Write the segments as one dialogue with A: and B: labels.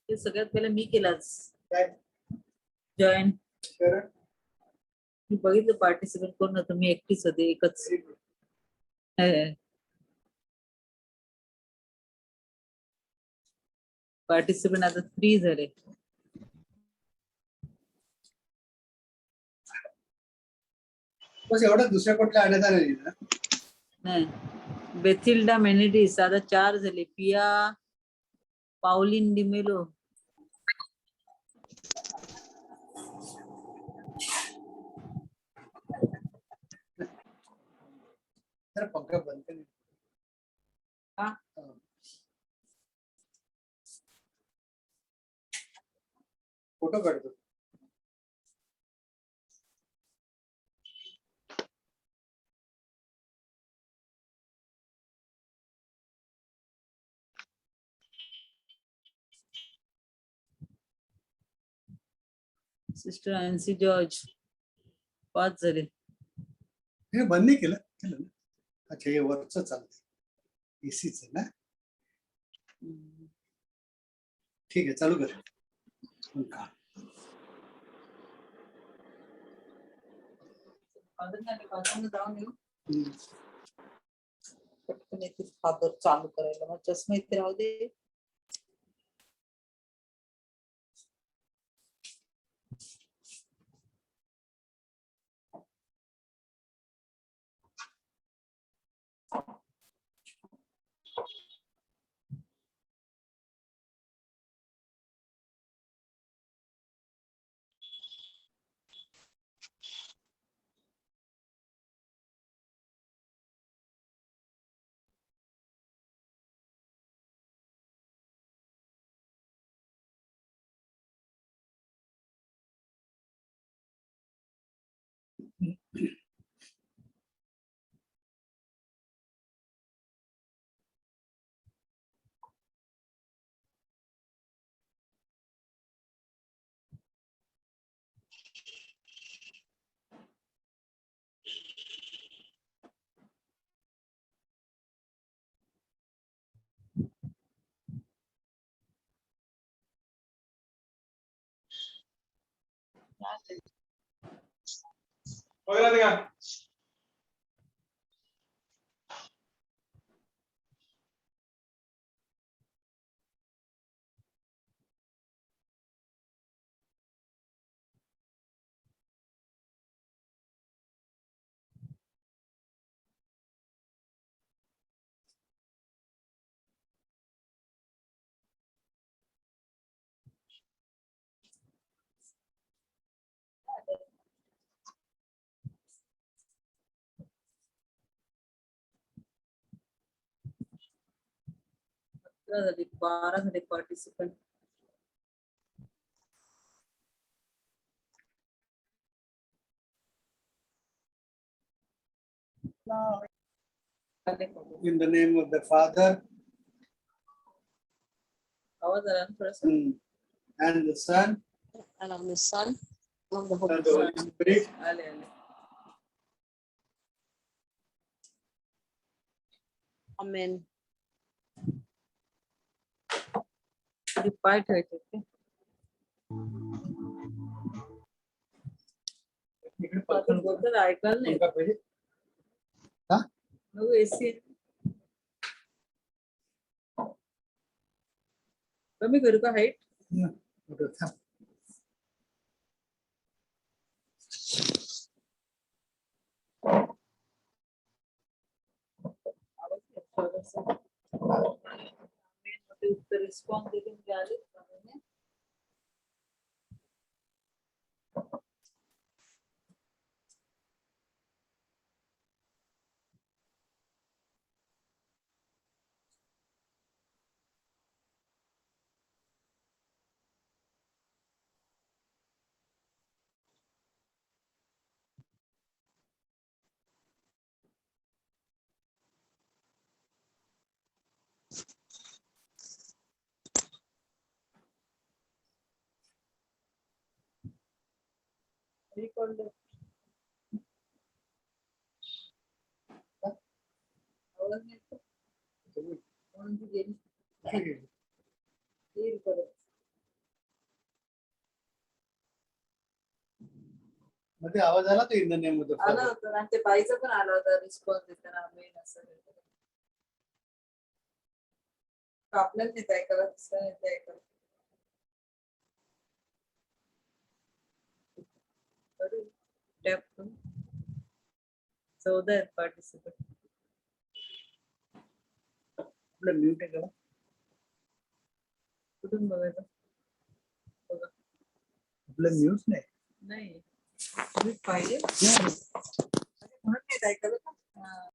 A: ते सगळ्यात पहिला मी केलाच
B: काय
A: जॉईन.
B: करा
A: मी बघितलं पार्टिसिपेट करून होतं, मी एकटीच होते एकच. पार्टिसिपेंट आता 3 झाले.
B: बस एवढं दुसऱ्या कुठल्या आणण्यात आलं नाही ना.
A: नाही, बेथिल्डा मेनिडिस आता 4 झाले. पिया पाउलिन डिमेलो.
B: तर पंखा बंद कर.
A: हा?
B: फोटो काढतो.
A: सिस्टर एनसी जॉर्ज 5 झाले.
B: हे बंद नाही केलं केलं ना. अच्छा हे वरच चालतं एसीच ना. ठीक आहे चालू कर. पंखा
A: जाऊन येऊ पटकन येते फादर चालू करायला. मग चष्मा इथे राहू दे.
C: बघला का
A: झाले 12 झाले participant.
B: in the name of the Father
A: आवाज आला ना थोडासा.
B: and the Son
D: and of the Son, of the
B: and
D: Holy
B: the Holy Spirit.
A: आले आले.
D: Amen.
A: ते पाय ठेवायचे ते.
B: इकडे
A: आता
B: पटकन
A: बोलतात ऐकायला नाही.
B: पंखा पाहिजे. हा
A: नको एसी कमी करू का हाईट.
B: मोठं थांब.
A: उत्तर रिस्पॉन्स देऊन मिळाले. Record. आवाज नाही येत. म्हणून ती गेली.
B: ठीक आहे.
A: येईल परत.
B: मध्ये आवाज आला तो in the name of the
A: आला होता आणि ते बाईचा पण आला होता रिस्पॉन्स देताना मेन असं आपल्याला नाही ऐकायला दुसरं नाही ऐकायला टॅप करून 14 आहेत पार्टिसिपेंट
B: आपलं म्यूट आहे का
A: कुठून बघायचं बघा
B: आपलं म्यूट नाही
A: नाही तुम्ही पाहिजे म्हणून नाही ऐकायला का हा.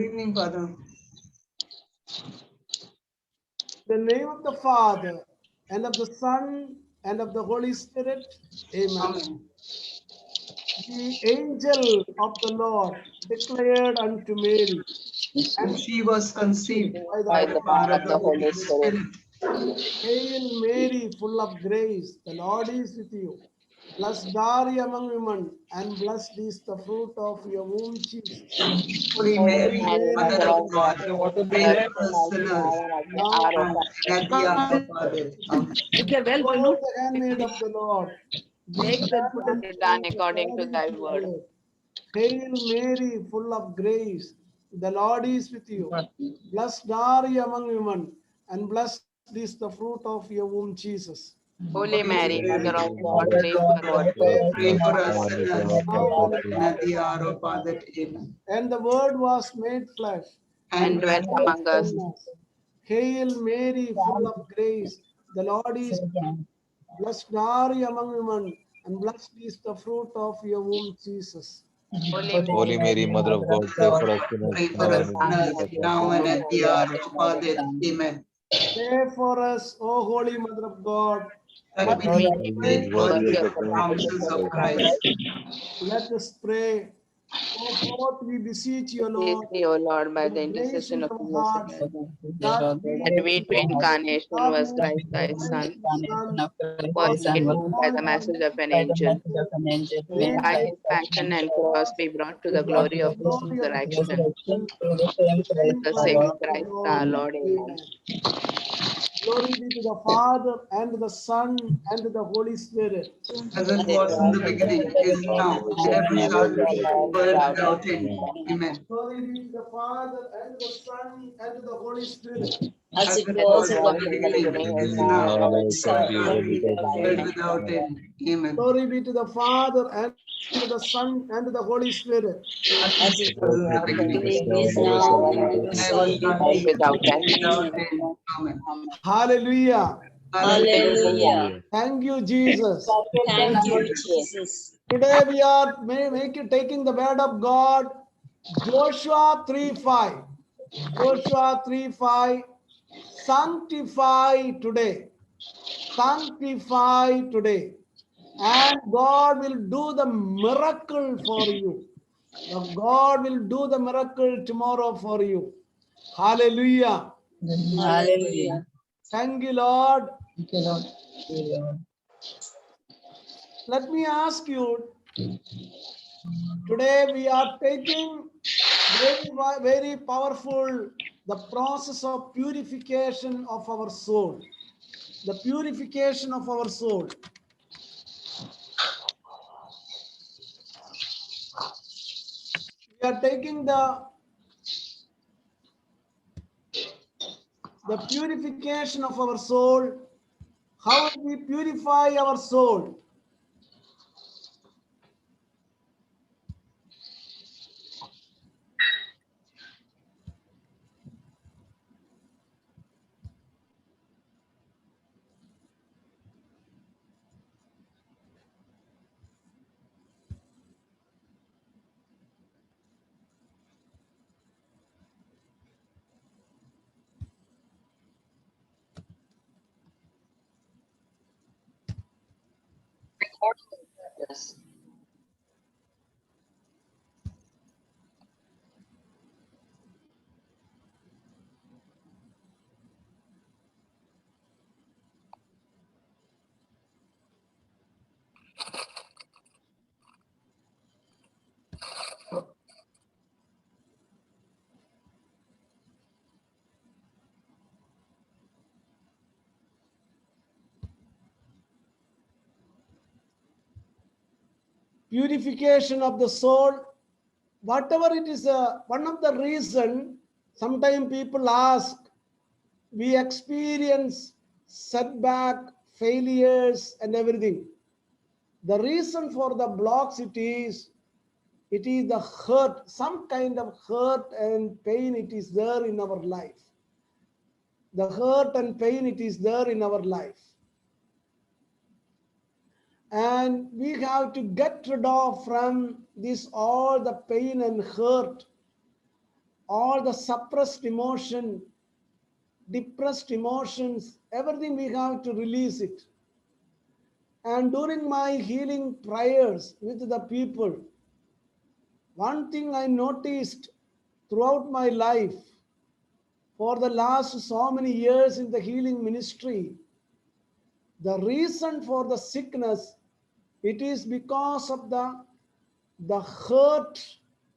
A: Good evening, Father.
C: In the name of the Father, and of the Son, and of the Holy Spirit. Amen.
A: Amen.
C: The angel of the Lord declared unto Mary,
A: And she was conceived
D: by the power of the Holy Spirit.
C: Hail Mary, full of grace, the Lord is with you. Blessed are you among women, and blessed is the fruit of your womb, Jesus.
A: Holy Mary, Mother of God, pray for us sinners,
C: Now,
A: and at the hour of our death. Amen.
C: behold the handmaid of the Lord.
D: Make the good be done according to thy word.
C: Hail Mary, full of grace, the Lord is with you. Blessed are you among women, and blessed is the fruit of your womb, Jesus.
D: Holy Mary, Mother of God, pray for us.
A: Pray for us sinners, and at the hour of our death. Amen.
C: And the Word was made flesh
D: And dwelt among us.
C: Hail Mary, full of grace, the Lord is with you. Blessed are you among women, and blessed is the fruit of your womb, Jesus.
E: Holy Mary, Mother of God, pray for us sinners,
A: Pray for us sinners, now and at the hour of our death. Amen.
C: Pray for us, O Holy Mother of God.
A: That we
D: We
A: may be worthy of the promises of Christ.
C: Let us pray. Go forth, we beseech you,
D: praise
C: Lord,
D: thee, O Lord, by the
C: with grace
D: intercession
C: in
D: of
C: our
D: the
C: hearts,
D: Blessed
C: that we
D: that way to incarnation was
C: Son,
D: Christ thy Son,
C: Son,
D: was made by the message of an angel. By his passion and cross be brought to the glory of his resurrection. The same Christ our Lord. Amen.
C: Glory be to the Father, and to the Son, and to the Holy Spirit.
A: As it was in the beginning, is now, and ever shall be, world without end. Amen.
C: Glory be to the Father, and to the Son, and to the Holy Spirit.
A: As it was in the beginning, is now, and ever shall be, world without end. Amen.
C: Glory be to the Father, and to the Son, and to the Holy Spirit.
A: As it was in the beginning,
E: is now, and
A: ever shall be,
D: World without end.
A: without end. Amen.
C: Hallelujah.
A: Hallelujah.
C: Thank you, Jesus.
F: Thank you, Jesus.
C: Today we are taking the word of God, Joshua 3:5. Joshua 3:5. Sanctify today. Sanctify today. And God will do the miracle for you. God will do the miracle tomorrow for you. Hallelujah.
F: Hallelujah.
C: Thank you, Lord. Let me ask you, today we are taking very powerful the process of purification of our soul. The purification of our soul. We are taking the purification of our soul. How we purify our soul? Purification of the soul, whatever it is, one of the reason, sometimes people ask, we experience setback, failures and everything. The reason for the blocks it is the hurt, some kind of hurt and pain it is there in our life. The hurt and pain it is there in our life. And we have to get rid of from this all the pain and hurt, all the suppressed emotion, depressed emotions, everything we have to release it. And during my healing prayers with the people, one thing I noticed throughout my life, for the last so many years in the healing ministry, the reason for the sickness, it is because of the hurt,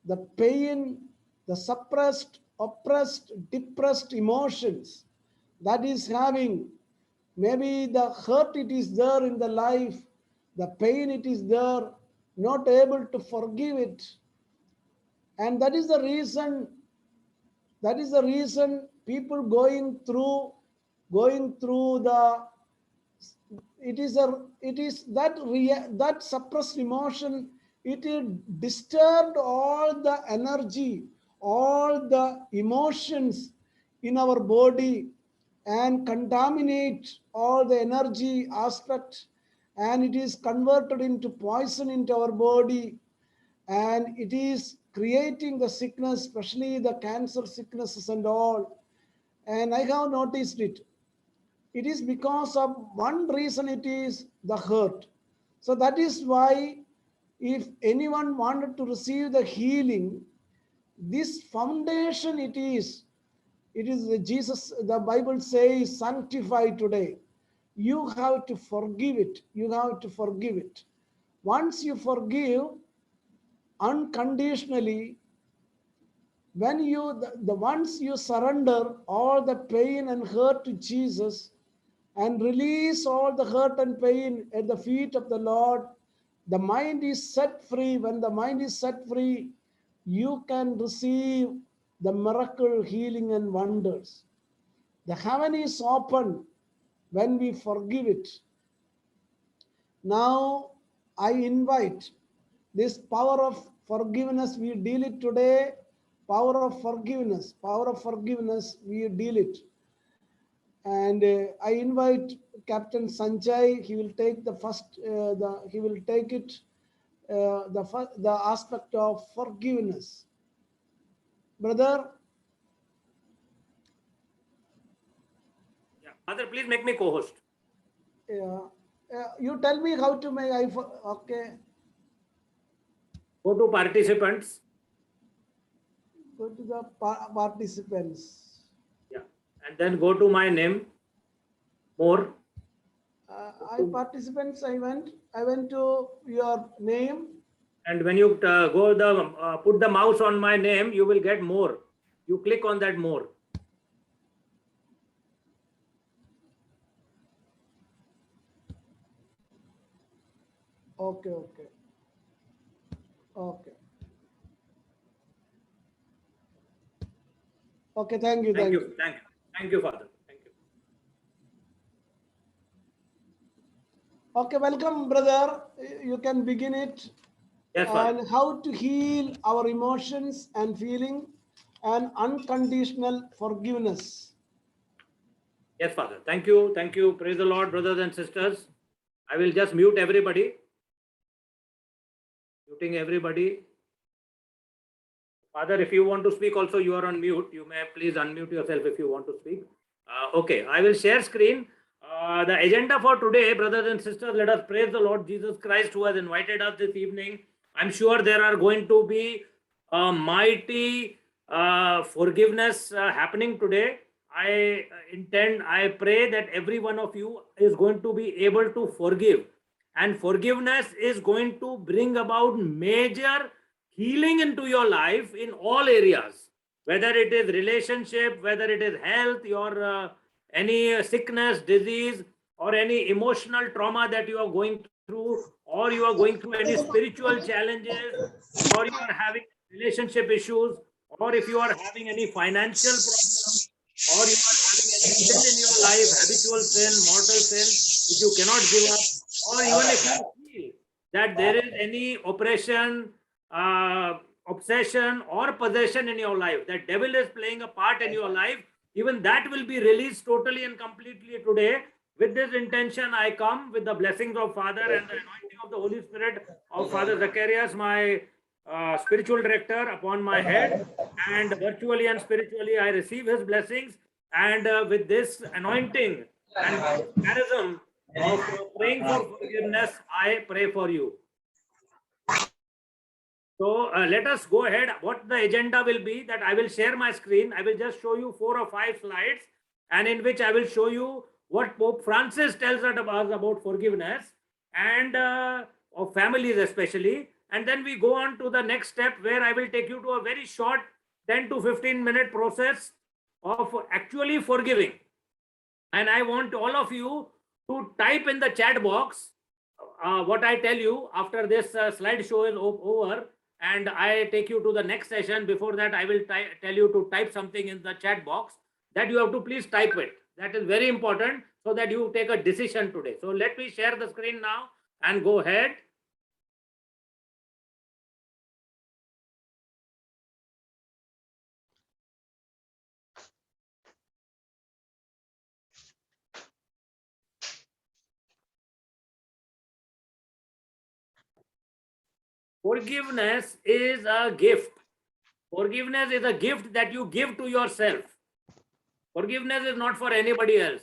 C: the pain, the suppressed, oppressed, depressed emotions that is having. Maybe the hurt it is there in the life, the pain it is there, not able to forgive it. And that is the reason people going through the, it is that suppressed emotion, it disturbed all the energy, all the emotions in our body, and contaminate all the energy aspect, and it is converted into poison into our body, and it is creating the sickness, especially the cancer sicknesses and all. And I have noticed it. It is because of one reason, it is the hurt. So that is why if anyone wanted to receive the healing, this foundation it is Jesus, the Bible says, sanctify today. You have to forgive it. You have to forgive it. Once you forgive unconditionally, when once you surrender all the pain and hurt to Jesus and release all the hurt and pain at the feet of the Lord, the mind is set free. When the mind is set free, you can receive the miracle, healing, and wonders. The heaven is open when we forgive it. Now, I invite this power of forgiveness, we deal it today. Power of forgiveness, we deal it. And I invite Captain Sanjay. He will take the first, he will take it, the aspect of forgiveness. Brother.
G: Yeah. Father, please make me co-host.
C: You tell me how to make, okay.
G: Go to participants.
C: Go to the participants.
G: Yeah. And then go to my name. More.
C: Participants, I went to your name.
G: And when you put the mouse on my name, you will get more. You click on that more.
C: Okay. Okay, thank you.
G: Thank you, Father. Thank you.
C: Okay, welcome, brother. You can begin it.
G: Yes, Father.
C: And how to heal our emotions and feeling and unconditional forgiveness.
G: Yes, Father. Thank you. Praise the Lord, brothers and sisters. I will just mute everybody. Muting everybody. Father, if you want to speak also, you are on mute. You may please unmute yourself if you want to speak. Okay, I will share screen. The agenda for today, brothers and sisters, let us praise the Lord Jesus Christ who has invited us this evening. I'm sure there are going to be mighty forgiveness happening today. I pray that every one of you is going to be able to forgive. And forgiveness is going to bring about major healing into your life in all areas, whether it is relationship, whether it is health, your any sickness, disease, or any emotional trauma that you are going through, or you are going through any spiritual challenges, or you are having relationship issues, or if you are having any financial problems, or you are having any sin in your life, habitual sin, mortal sin, which you cannot give up, or even if you feel that there is any oppression, obsession, or possession in your life, that devil is playing a part in your life, even that will be released totally and completely today. With this intention, I come with the blessings of Father and the anointing of the Holy Spirit of Father Zacharias, my spiritual director upon my head, and virtually and spiritually I receive his blessings. And with this anointing and charism of praying for forgiveness, I pray for you. So let us go ahead. What the agenda will be, that I will share my screen. I will just show you 4 or 5 slides, and in which I will show you what Pope Francis tells us about forgiveness and of families especially. And then we go on to the next step, where I will take you to a very short 10 to 15-minute process of actually forgiving. And I want all of you to type in the chat box what I tell you after this slideshow is over, and I take you to the next session. Before that, I will tell you to type something in the chat box, that you have to please type it. That is very important, so that you take a decision today. So let me share the screen now and go ahead. Forgiveness is a gift. Forgiveness is a gift that you give to yourself. Forgiveness is not for anybody else.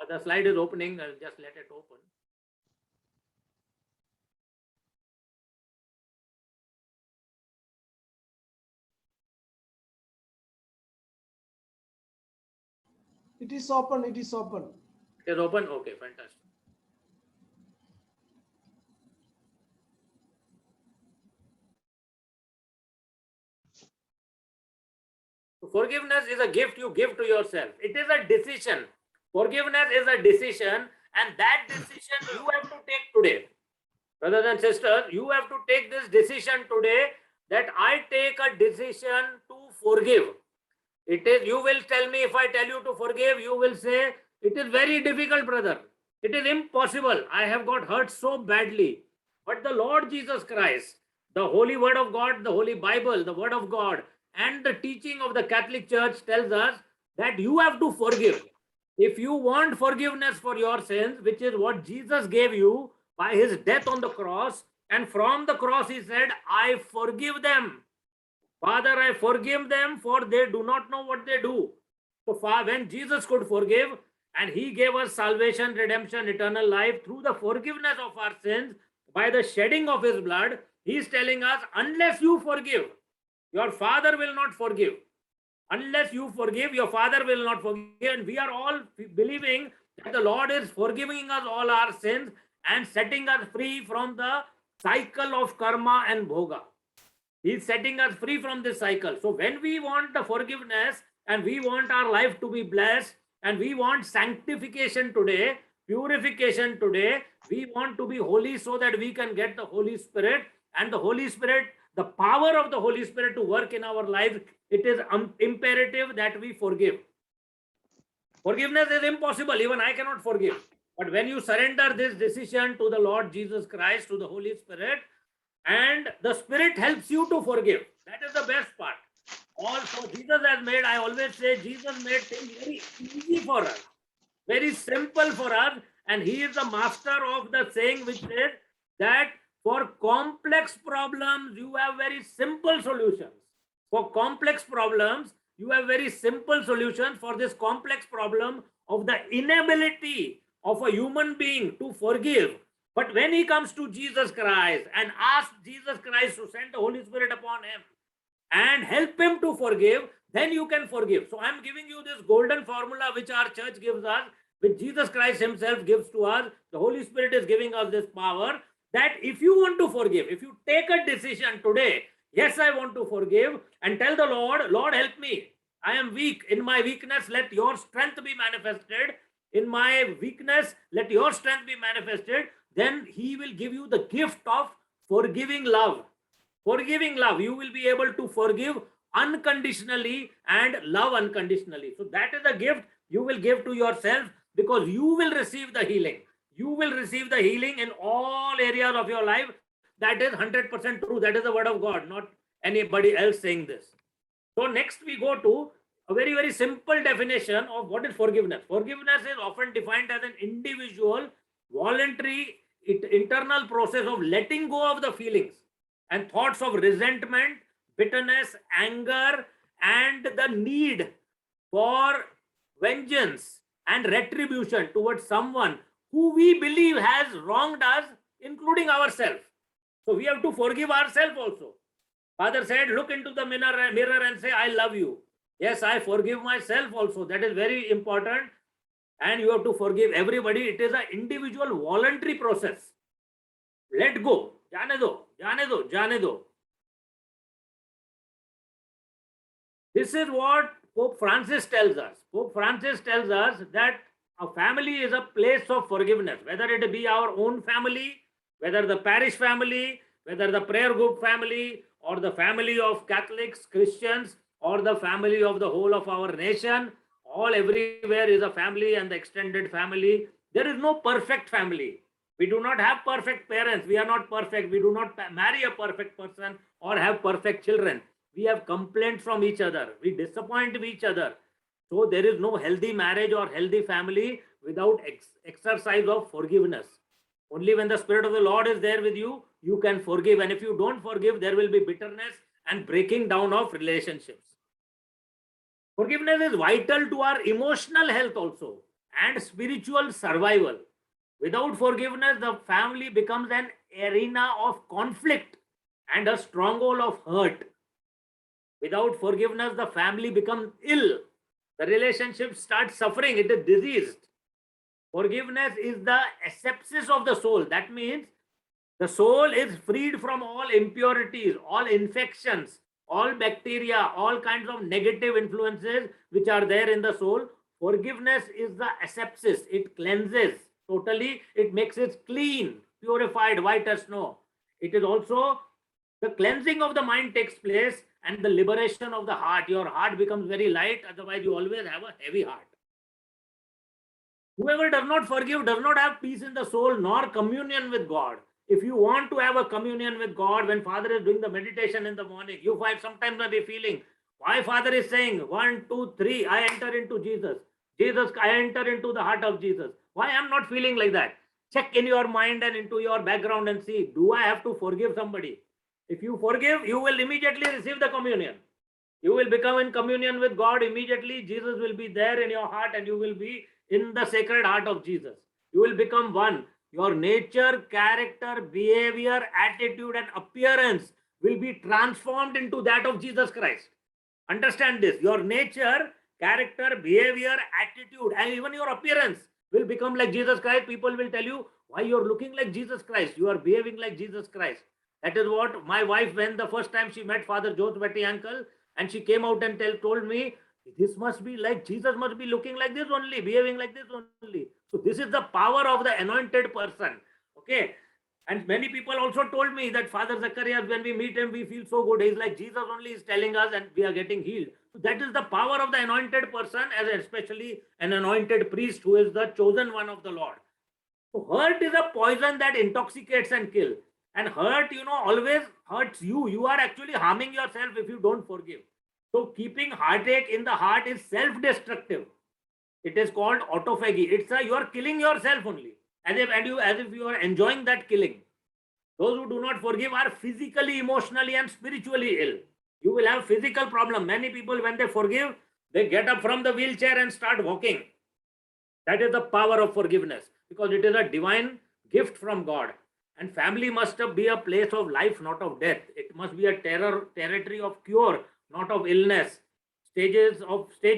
G: The slide is opening. I'll just let it open.
C: It is open. It is open.
G: It is open. Okay, fantastic. Forgiveness is a gift you give to yourself. It is a decision. Forgiveness is a decision, and that decision you have to take today. Brothers and sisters, you have to take this decision today, that I take a decision to forgive. It is, you will tell me, if I tell you to forgive, you will say, it is very difficult, brother. It is impossible. I have got hurt so badly. But the Lord Jesus Christ, the Holy Word of God, the Holy Bible, the Word of God, and the teaching of the Catholic Church tells us that you have to forgive. If you want forgiveness for your sins, which is what Jesus gave you by his death on the cross, and from the cross he said, I forgive them. Father, I forgive them, for they do not know what they do. So far, when Jesus could forgive, and he gave us salvation, redemption, eternal life through the forgiveness of our sins by the shedding of his blood, he is telling us, unless you forgive, your Father will not forgive. Unless you forgive, your Father will not forgive. And we are all believing that the Lord is forgiving us all our sins and setting us free from the cycle of karma and bhoga. He is setting us free from this cycle. So when we want the forgiveness, and we want our life to be blessed, and we want sanctification today, purification today, we want to be holy, so that we can get the Holy Spirit, and the Holy Spirit, the power of the Holy Spirit to work in our lives, it is imperative that we forgive. Forgiveness is impossible. Even I cannot forgive. But when you surrender this decision to the Lord Jesus Christ, to the Holy Spirit, and the Spirit helps you to forgive, that is the best part. Also, Jesus has made, I always say, Jesus made things very easy for us, very simple for us. And he is the master of the saying which says that for complex problems, you have very simple solutions. For complex problems, you have very simple solutions. For this complex problem of the inability of a human being to forgive. But when he comes to Jesus Christ and asks Jesus Christ to send the Holy Spirit upon him and help him to forgive, then you can forgive. So I'm giving you this golden formula which our church gives us, which Jesus Christ himself gives to us. The Holy Spirit is giving us this power, that if you want to forgive, if you take a decision today, yes, I want to forgive, and tell the Lord, Lord, help me. I am weak. In my weakness, let your strength be manifested. In my weakness, let your strength be manifested. Then he will give you the gift of forgiving love. Forgiving love. You will be able to forgive unconditionally and love unconditionally. So that is the gift you will give to yourself, because you will receive the healing. You will receive the healing in all areas of your life. That is 100% true. That is the word of God, not anybody else saying this. So next we go to a very, very simple definition of what is forgiveness. Forgiveness is often defined as an individual, voluntary, internal process of letting go of the feelings. and thoughts of resentment, bitterness, anger, and the need for vengeance and retribution towards someone who we believe has wronged us, including ourselves. So we have to forgive ourselves also. Father said, look into the mirror and say, I love you. Yes, I forgive myself also. That is very important. And you have to forgive everybody. It is an individual voluntary process. Let go. Jaane do, jaane do, jaane do. This is what Pope Francis tells us. Pope Francis tells us that a family is a place of forgiveness, whether it be our own family, whether the parish family, whether the prayer group family, or the family of Catholics, Christians, or the family of the whole of our nation. All everywhere is a family and the extended family. There is no perfect family. We do not have perfect parents. We are not perfect. We do not marry a perfect person or have perfect children. We have complaints from each other. We disappoint each other. So there is no healthy marriage or healthy family without exercise of forgiveness. Only when the Spirit of the Lord is there with you, you can forgive. And if you don't forgive, there will be bitterness and breaking down of relationships. Forgiveness is vital to our emotional health also and spiritual survival. Without forgiveness, the family becomes an arena of conflict and a stronghold of hurt. Without forgiveness, the family becomes ill. The relationship starts suffering. It is diseased. Forgiveness is the asepsis of the soul. That means the soul is freed from all impurities, all infections, all bacteria, all kinds of negative influences which are there in the soul. Forgiveness is the asepsis. It cleanses totally. It makes it clean, purified, white as snow. It is also the cleansing of the mind takes place and the liberation of the heart. Your heart becomes very light. Otherwise, you always have a heavy heart. Whoever does not forgive does not have peace in the soul nor communion with God. If you want to have a communion with God, when Father is doing the meditation in the morning, you might sometimes be feeling, why Father is saying 1, 2, 3, I enter into Jesus. Jesus, I enter into the heart of Jesus. Why I'm not feeling like that? Check in your mind and into your background and see, do I have to forgive somebody? If you forgive, you will immediately receive the communion. You will become in communion with God immediately. Jesus will be there in your heart and you will be in the sacred heart of Jesus. You will become one. Your nature, character, behavior, attitude, and appearance will be transformed into that of Jesus Christ. Understand this. Your nature, character, behavior, attitude, and even your appearance will become like Jesus Christ. People will tell you, why you're looking like Jesus Christ. You are behaving like Jesus Christ. That is what my wife, when the first time she met Father Jose Betty uncle, and she came out and told me, this must be like Jesus must be looking like this only, behaving like this only. So this is the power of the anointed person. Okay. And many people also told me that Father Zacharias, when we meet him, we feel so good. He's like Jesus only is telling us and we are getting healed. So that is the power of the anointed person, as especially an anointed priest who is the chosen one of the Lord. So hurt is a poison that intoxicates and kills. And hurt, always hurts you. You are actually harming yourself if you don't forgive. So keeping heartache in the heart is self-destructive. It is called autophagy. It's you are killing yourself only, as if you are enjoying that killing. Those who do not forgive are physically, emotionally, and spiritually ill. You will have physical problem. Many people, when they forgive, they get up from the wheelchair and start walking. That is the power of forgiveness, because it is a divine gift from God. And family must be a place of life, not of death. It must be a territory of cure, not of illness. Stage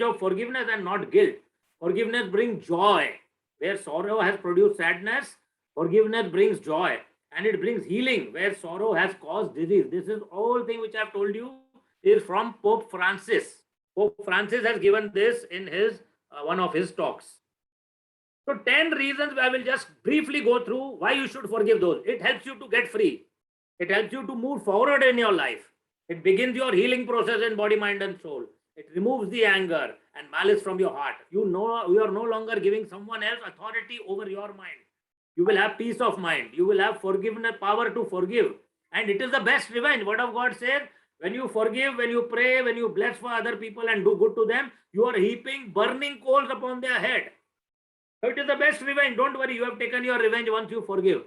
G: of forgiveness and not guilt. Forgiveness brings joy. Where sorrow has produced sadness, forgiveness brings joy. And it brings healing where sorrow has caused disease. This is all thing which I have told you is from Pope Francis. Pope Francis has given this in his one of his talks. So 10 reasons I will just briefly go through why you should forgive those. It helps you to get free. It helps you to move forward in your life. It begins your healing process in body, mind, and soul. It removes the anger and malice from your heart. You are no longer giving someone else authority over your mind. You will have peace of mind. You will have forgiveness, power to forgive. And it is the best revenge. Word of God says, when you forgive, when you pray, when you bless for other people and do good to them, you are heaping burning coals upon their head. So it is the best revenge. Don't worry, you have taken your revenge once you forgive.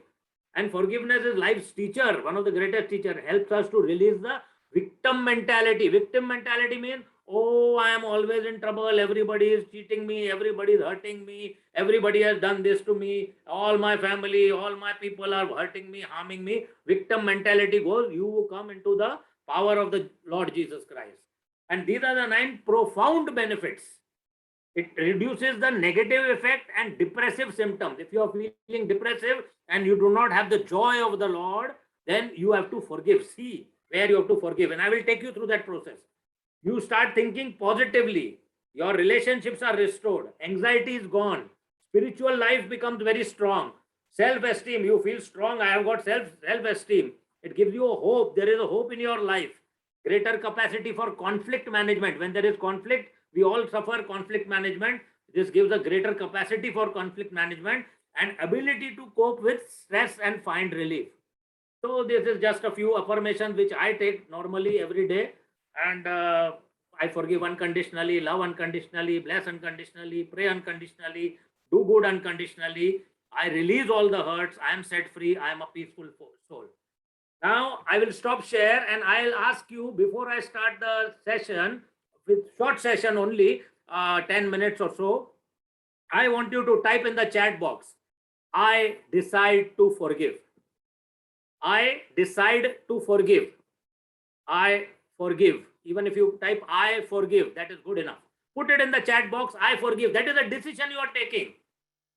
G: And forgiveness is life's teacher, one of the greatest teacher, helps us to release the victim mentality. Victim mentality means, oh, I am always in trouble. Everybody is cheating me. Everybody is hurting me. Everybody has done this to me. All my family, all my people are hurting me, harming me. Victim mentality goes, you come into the power of the Lord Jesus Christ. And these are the 9 profound benefits. It reduces the negative effect and depressive symptoms. If you are feeling depressive and you do not have the joy of the Lord, then you have to forgive. See where you have to forgive. And I will take you through that process. You start thinking positively. Your relationships are restored. Anxiety is gone. Spiritual life becomes very strong. Self-esteem, you feel strong. I have got self-esteem. It gives you a hope. There is a hope in your life. Greater capacity for conflict management. When there is conflict, we all suffer conflict management. This gives a greater capacity for conflict management and ability to cope with stress and find relief. So this is just a few affirmations which I take normally every day. And I forgive unconditionally, love unconditionally, bless unconditionally, pray unconditionally, do good unconditionally. I release all the hurts. I am set free. I am a peaceful soul. Now I will stop share and I'll ask you before I start the session, with short session only, 10 minutes or so. I want you to type in the chat box, I decide to forgive. I decide to forgive. I forgive. Even if you type I forgive, that is good enough. Put it in the chat box, I forgive. That is a decision you are taking.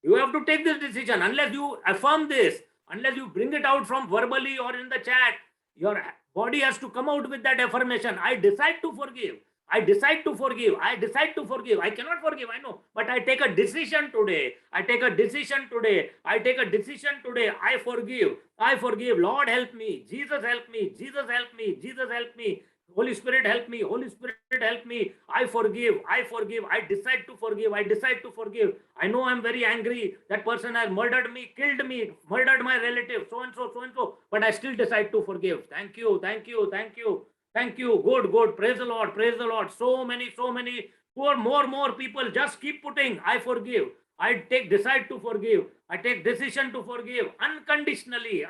G: You have to take this decision. Unless you affirm this, unless you bring it out from verbally or in the chat, your body has to come out with that affirmation. I decide to forgive. I decide to forgive. I decide to forgive. I cannot forgive, I know, but I take a decision today. I take a decision today. I take a decision today. I forgive. I forgive. Lord, help me. Jesus, help me. Jesus, help me. Jesus, help me. Holy Spirit, help me. Holy Spirit, help me. I forgive. I forgive. I decide to forgive. I decide to forgive. I know I'm very angry. That person has murdered me, killed me, murdered my relative, so and so, but I still decide to forgive. Thank you. Thank you. Thank you. Thank you. Good, good. Praise the Lord. Praise the Lord. So many, more people. Just keep putting, I forgive. I decide to forgive. I take decision to forgive unconditionally.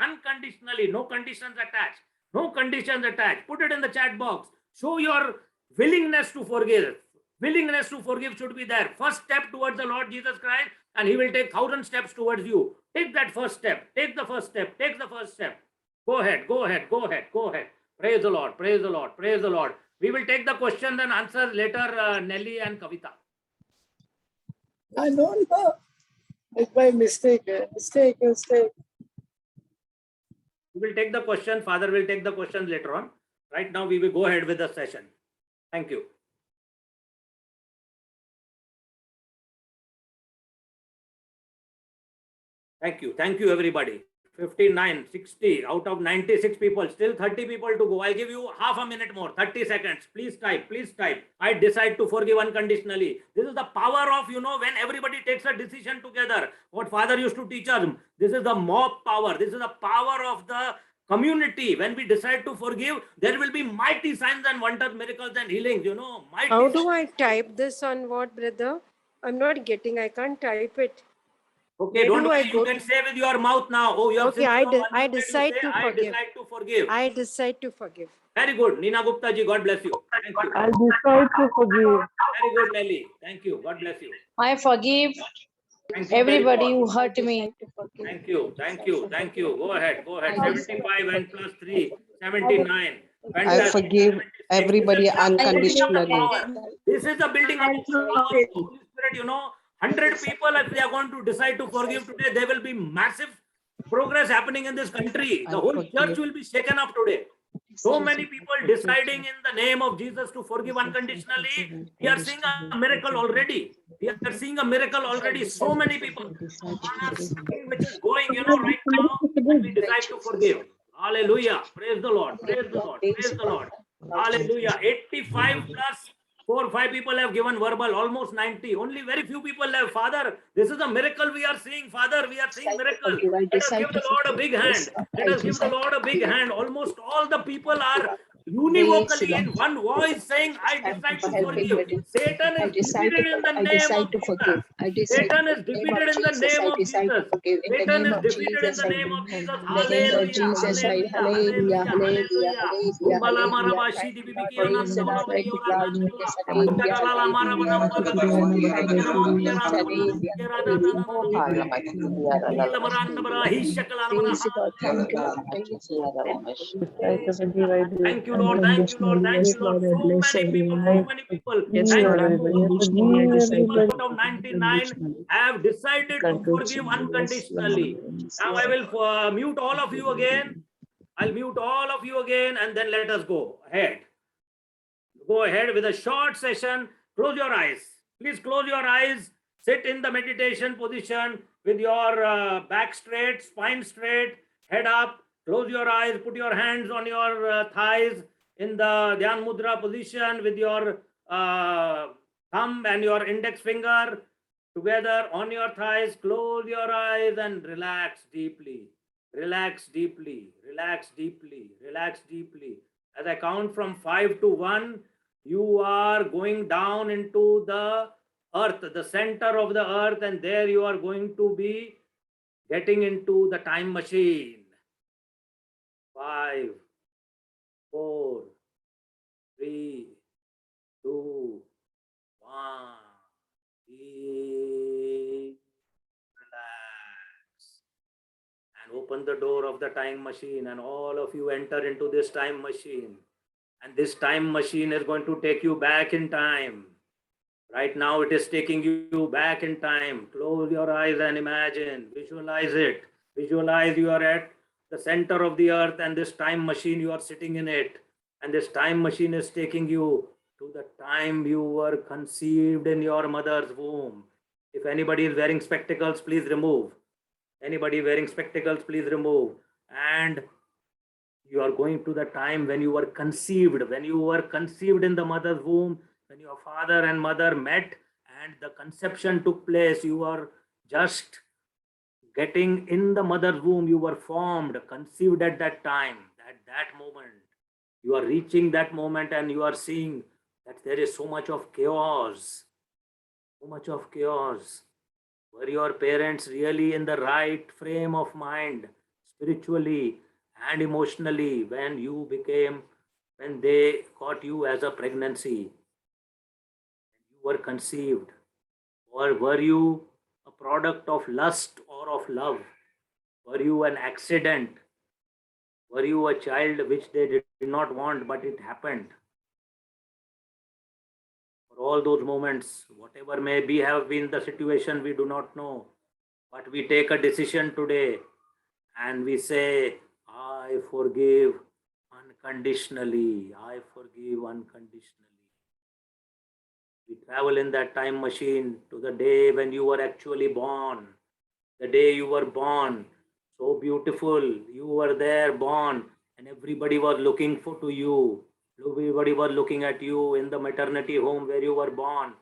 G: No conditions attached. No conditions attached. Put it in the chat box. Show your willingness to forgive. Willingness to forgive should be there. First step towards the Lord Jesus Christ, and He will take 1,000 steps towards you. Take that first step. Take the first step. Take the first step. Go ahead. Go ahead. Go ahead. Go ahead. Praise the Lord. Praise the Lord. Praise the Lord. We will take the questions and answers later, Nelly and Kavita.
H: I don't know. It's my mistake. Mistake.
G: We will take the question. Father will take the questions later on. Right now, we will go ahead with the session. Thank you. Thank you. Thank you, everybody. 59, 60 out of 96 people, still 30 people to go. I'll give you half a minute more, 30 seconds. Please type, please type. I decide to forgive unconditionally. This is the power of, when everybody takes a decision together. What Father used to teach us. This is the mob power. This is the power of the community. When we decide to forgive, there will be mighty signs and wonders, miracles and healings, mighty.
I: How do I type this on what, brother? I'm not getting, I can't type it.
G: Okay, don't worry, you can say with your mouth now. Oh, you have
I: okay, I decide to forgive.
G: I decide to forgive.
I: I decide to forgive.
G: Very good. Nina Gupta ji, God bless you. Thank you.
H: I decide to forgive.
G: Very good, Nelly. Thank you. God bless you.
F: I forgive
G: Thank you
F: everybody
G: very
F: who
G: much.
F: hurt me.
G: Thank you. Thank you. Thank you. Go ahead. Go ahead. 75 and plus 3, 79.
J: I forgive everybody unconditionally.
G: This is the building of the Holy Spirit, 100 people, if they are going to decide to forgive today, there will be massive progress happening in this country. The whole church will be shaken up today. So many people deciding in the name of Jesus to forgive unconditionally. We are seeing a miracle already. We are seeing a miracle already. So many people. Which is going, right now, when we decide to forgive. Hallelujah. Praise the Lord. Praise the Lord. Praise the Lord. Hallelujah. 85 plus 4 or 5 people have given verbal, almost 90. Only very few people have. Father, this is a miracle we are seeing. Father, we are seeing miracle. Let us give the Lord a big hand. Let us give the Lord a big hand. Almost all the people are univocally in one voice saying, I decide to forgive. Satan is defeated in the name of Jesus. Satan is defeated in the name of Jesus. Satan is defeated in the name of Jesus. Hallelujah. Hallelujah. Hallelujah. Umbala maraba shidi bibiki ananda marabari oranandala. Antagalala marabanam marabari oranandala Thank you, Lord. Thank you, Lord. Thank you, Lord. So many people, so many people. Thank you. Out of 99 have decided to forgive unconditionally. Now I will mute all of you again. I'll mute all of you again and then let us go ahead. Go ahead with a short session. Close your eyes. Please close your eyes. Sit in the meditation position with your back straight, spine straight, head up. Close your eyes. Put your hands on your thighs in the Dhyan Mudra position with your thumb and your index finger together on your thighs. Close your eyes and relax deeply. Relax deeply. Relax deeply. Relax deeply. As I count from 5 to 1, you are going down into the earth, the center of the earth, and there you are going to be getting into the time machine. 5, 4, 3, 2, 1. Deep relax. And open the door of the time machine, and all of you enter into this time machine. And this time machine is going to take you back in time. Right now, it is taking you back in time. Close your eyes and imagine. Visualize it. Visualize you are at the center of the earth, and this time machine, you are sitting in it. And this time machine is taking you to the time you were conceived in your mother's womb. If anybody is wearing spectacles, please remove. Anybody wearing spectacles, please remove. And you are going to the time when you were conceived in the mother's womb, when your father and mother met and the conception took place. You are just getting in the mother's womb. You were formed, conceived at that time, at that moment. You are reaching that moment and you are seeing that there is so much of chaos. So much of chaos. Were your parents really in the right frame of mind, spiritually and emotionally, when they caught you as a pregnancy? You were conceived. Or were you a product of lust or of love? Were you an accident? Were you a child which they did not want, but it happened? For all those moments, whatever may be have been the situation, we do not know. But we take a decision today and we say, I forgive unconditionally. I forgive unconditionally. We travel in that time machine to the day when you were actually born. The day you were born, so beautiful. You were there born and everybody was looking to you. Everybody was looking at you in the maternity home where you were born,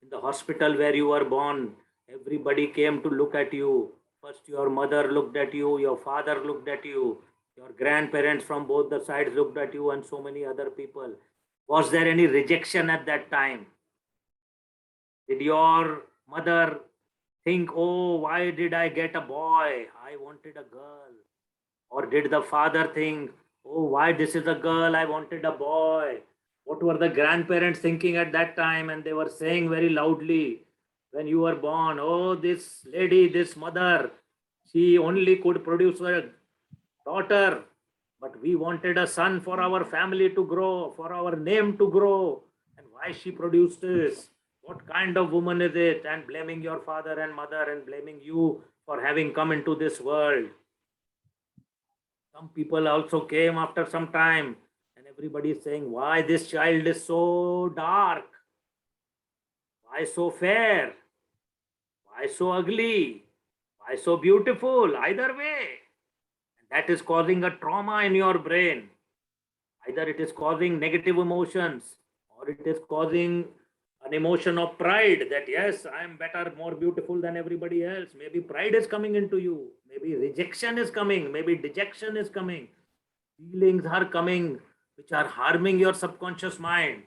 G: in the hospital where you were born. Everybody came to look at you. First, your mother looked at you, your father looked at you, your grandparents from both the sides looked at you, and so many other people. Was there any rejection at that time? Did your mother think, oh, why did I get a boy? I wanted a girl. Or did the father think, oh, why this is a girl? I wanted a boy. What were the grandparents thinking at that time? And they were saying very loudly when you were born, oh, this lady, this mother, she only could produce a daughter, but we wanted a son for our family to grow, for our name to grow. And why she produced this? What kind of woman is it? And blaming your father and mother and blaming you for having come into this world. Some people also came after some time and everybody is saying, why this child is so dark? Why so fair? Why so ugly? Why so beautiful? Either way. And that is causing a trauma in your brain. Either it is causing negative emotions or it is causing an emotion of pride that yes, I am better, more beautiful than everybody else. Maybe pride is coming into you. Maybe rejection is coming. Maybe dejection is coming. Feelings are coming which are harming your subconscious mind.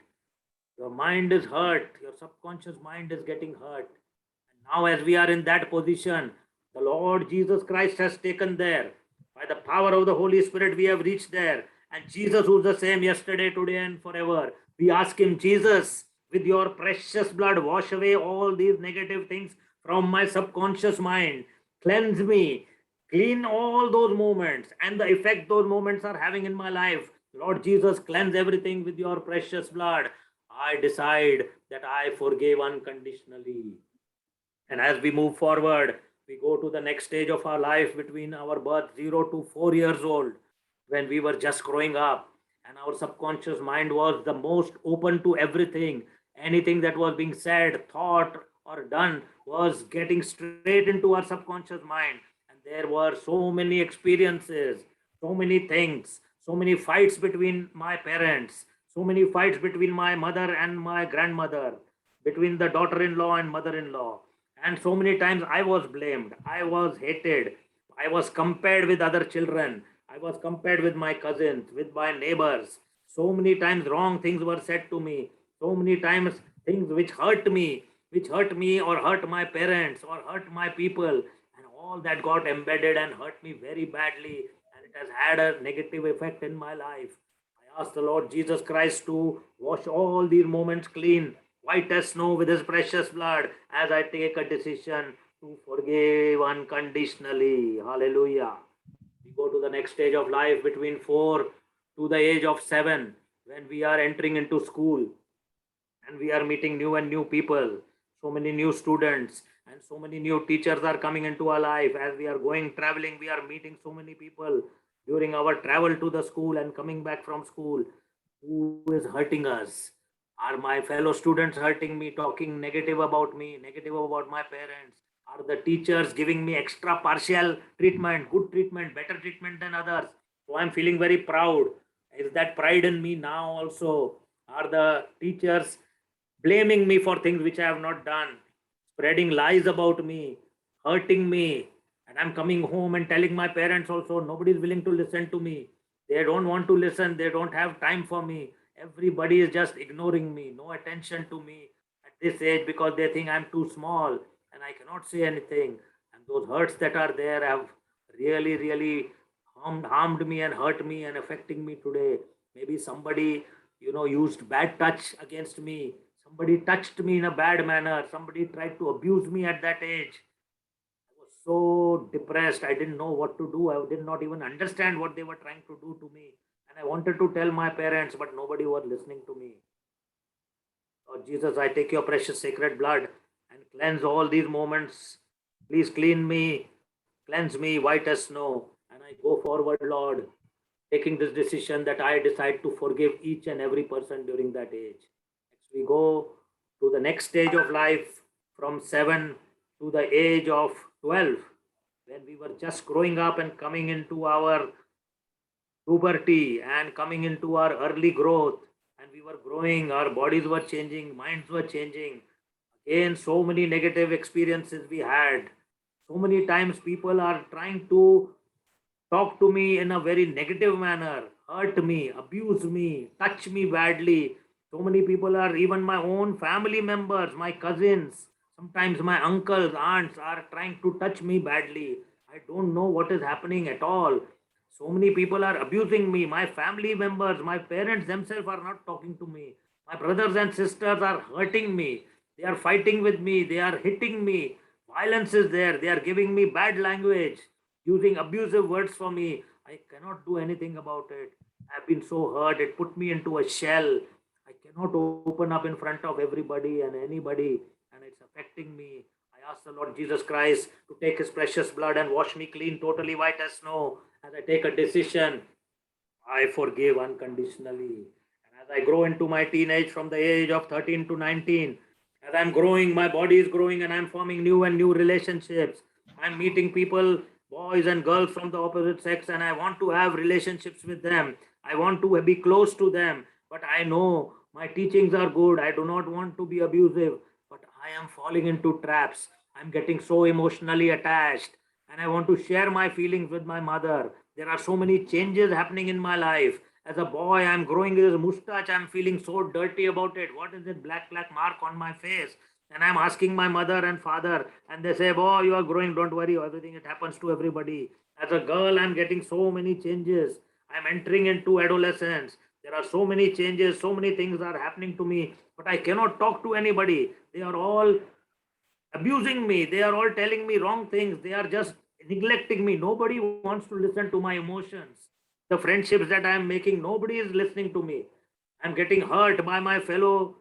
G: Your mind is hurt, your subconscious mind is getting hurt. And now, as we are in that position, the Lord Jesus Christ has taken there. By the power of the Holy Spirit, we have reached there. And Jesus, who's the same yesterday, today, and forever, we ask him, Jesus, with your precious blood, wash away all these negative things from my subconscious mind. Cleanse me, clean all those moments and the effect those moments are having in my life. Lord Jesus, cleanse everything with your precious blood. I decide that I forgive unconditionally. And as we move forward, we go to the next stage of our life between our birth, 0 to 4 years old, when we were just growing up. And our subconscious mind was the most open to everything. Anything that was being said, thought, or done was getting straight into our subconscious mind. And there were so many experiences, so many things, so many fights between my parents, so many fights between my mother and my grandmother, between the daughter-in-law and mother-in-law. And so many times I was blamed, I was hated, I was compared with other children, I was compared with my cousins, with my neighbors. So many times wrong things were said to me, so many times things which hurt me or hurt my parents or hurt my people. And all that got embedded and hurt me very badly. And it has had a negative effect in my life. I ask the Lord Jesus Christ to wash all these moments clean, white as snow, with his precious blood, as I take a decision to forgive unconditionally. Hallelujah. We go to the next stage of life between 4 to the age of 7, when we are entering into school and we are meeting new and new people, so many new students and so many new teachers are coming into our life. As we are going traveling, we are meeting so many people during our travel to the school and coming back from school. Who is hurting us? Are my fellow students hurting me, talking negative about me, negative about my parents? Are the teachers giving me extra partial treatment, good treatment, better treatment than others? So I'm feeling very proud. Is that pride in me now also? Are the teachers blaming me for things which I have not done, spreading lies about me, hurting me? And I'm coming home and telling my parents also, nobody is willing to listen to me. They don't want to listen. They don't have time for me. Everybody is just ignoring me, no attention to me at this age, because they think I'm too small and I cannot say anything. And those hurts that are there have really, really harmed me and hurt me and affecting me today. Maybe somebody, used bad touch against me. Somebody touched me in a bad manner. Somebody tried to abuse me at that age. I was so depressed. I didn't know what to do. I did not even understand what they were trying to do to me. And I wanted to tell my parents, but nobody was listening to me. Lord Jesus, I take your precious sacred blood and cleanse all these moments. Please clean me, cleanse me white as snow. And I go forward, Lord, taking this decision that I decide to forgive each and every person during that age. Next, we go to the next stage of life, from 7 to the age of 12, when we were just growing up and coming into our puberty and coming into our early growth, and we were growing, our bodies were changing, minds were changing. Again, so many negative experiences we had. So many times people are trying to talk to me in a very negative manner, hurt me, abuse me, touch me badly. So many people are, even my own family members, my cousins, sometimes my uncles, aunts are trying to touch me badly. I don't know what is happening at all. So many people are abusing me. My family members, my parents themselves are not talking to me. My brothers and sisters are hurting me. They are fighting with me. They are hitting me. Violence is there. They are giving me bad language, using abusive words for me. I cannot do anything about it. I've been so hurt. It put me into a shell. I cannot open up in front of everybody and anybody, and it's affecting me. I ask the Lord Jesus Christ to take his precious blood and wash me clean, totally white as snow. As I take a decision, I forgive unconditionally. And as I grow into my teenage, from the age of 13 to 19, as I'm growing, my body is growing and I'm forming new and new relationships. I'm meeting people, boys and girls from the opposite sex, and I want to have relationships with them. I want to be close to them, but I know my teachings are good. I do not want to be abusive, but I am falling into traps. I'm getting so emotionally attached, and I want to share my feelings with my mother. There are so many changes happening in my life, As a boy, I'm growing this mustache. I'm feeling so dirty about it. What is it? Black mark on my face. And I'm asking my mother and father, and they say, "Oh, you are growing. Don't worry. Everything, it happens to everybody." As a girl, I'm getting so many changes. I'm entering into adolescence. There are so many changes. So many things are happening to me, but I cannot talk to anybody. They are all abusing me. They are all telling me wrong things. They are just neglecting me. Nobody wants to listen to my emotions. The friendships that I am making, nobody is listening to me. I'm getting hurt by my fellow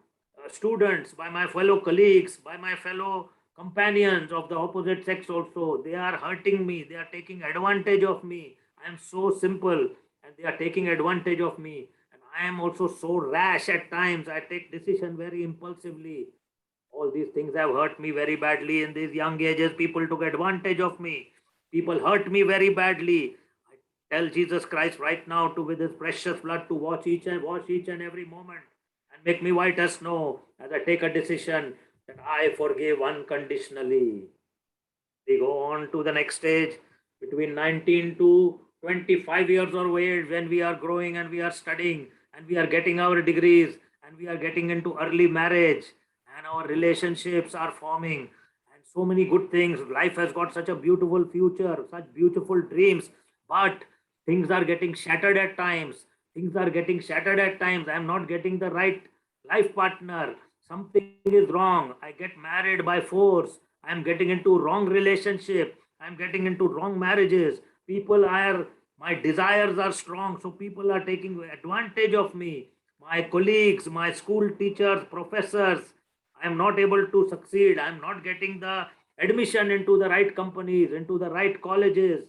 G: students, by my fellow colleagues, by my fellow companions of the opposite sex also. They are hurting me. They are taking advantage of me. I am so simple and they are taking advantage of me. And I am also so rash at times. I take decision very impulsively. All these things have hurt me very badly in these young ages. People took advantage of me. People hurt me very badly. I tell Jesus Christ right now to, with his precious blood, to wash each and every moment and make me white as snow as I take a decision that I forgive unconditionally. We go on to the next stage between 19 to 25 years of age, when we are growing and we are studying and we are getting our degrees and we are getting into early marriage and our relationships are forming and so many good things. Life has got such a beautiful future, such beautiful dreams, but things are getting shattered at times. Things are getting shattered at times. I'm not getting the right life partner. Something is wrong. I get married by force. I'm getting into wrong relationship. I'm getting into wrong marriages. People are, my desires are strong, so people are taking advantage of me. My colleagues, my school teachers, professors, I am not able to succeed. I am not getting the admission into the right companies, into the right colleges.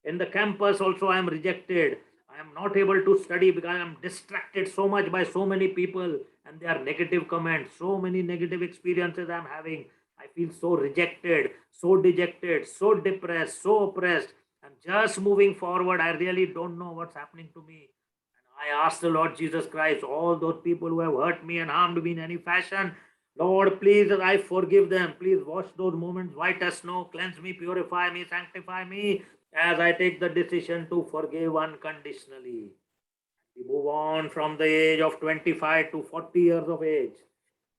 G: In the campus also I am rejected. I am not able to study because I am distracted so much by so many people and they are negative comments, so many negative experiences I am having. I feel so rejected, so dejected, so depressed, so oppressed. I'm just moving forward. I really don't know what's happening to me. And I ask the Lord Jesus Christ, all those people who have hurt me and harmed me in any fashion, Lord, please, I forgive them. Please wash those moments white as snow, cleanse me, purify me, sanctify me, as I take the decision to forgive unconditionally. We move on from the age of 25 to 40 years of age,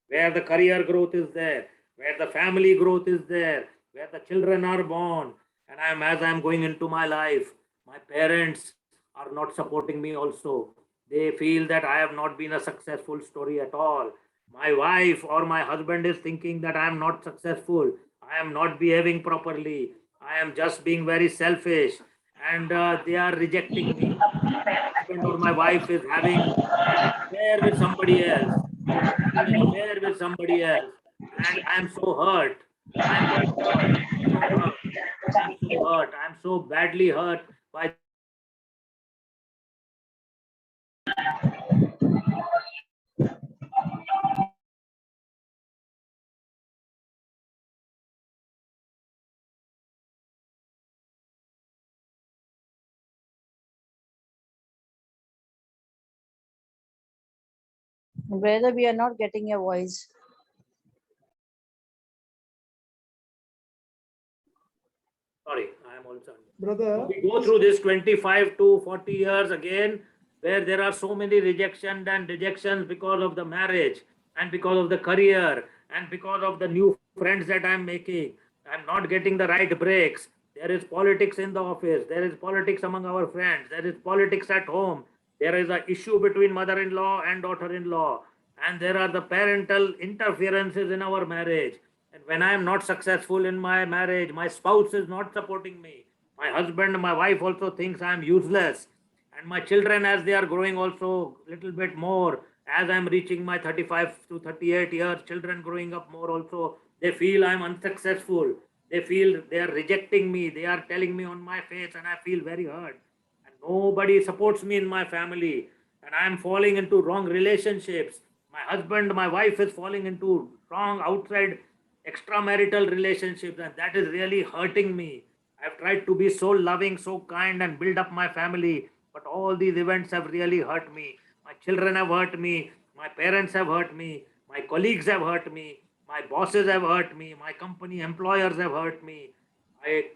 G: where the career growth is there, where the family growth is there, where the children are born, and as I'm going into my life, my parents are not supporting me also. They feel that I have not been a successful story at all. My wife or my husband is thinking that I am not successful. I am not behaving properly. I am just being very selfish, and they are rejecting me. Husband or my wife is having an affair with somebody else, having an affair with somebody else, and I'm so hurt. I'm so hurt. I'm so hurt. I'm so badly hurt by.
F: Brother, we are not getting your voice.
G: Sorry, I am also.
C: Brother,
G: We go through this 25 to 40 years again, where there are so many rejections and dejections because of the marriage and because of the career and because of the new friends that I'm making. I'm not getting the right breaks. There is politics in the office. There is politics among our friends. There is politics at home. There is an issue between mother-in-law and daughter-in-law. And there are the parental interferences in our marriage. And when I am not successful in my marriage, my spouse is not supporting me. My husband, my wife also thinks I am useless. And my children, as they are growing also a little bit more, as I am reaching my 35 to 38 years, children growing up more also, they feel I am unsuccessful. They feel they are rejecting me. They are telling me on my face and I feel very hurt. And nobody supports me in my family. And I am falling into wrong relationships. My husband, my wife is falling into wrong outside extramarital relationships, and that is really hurting me. I've tried to be so loving, so kind, and build up my family, but all these events have really hurt me. My children have hurt me, my parents have hurt me, my colleagues have hurt me, my bosses have hurt me, my company employers have hurt me. I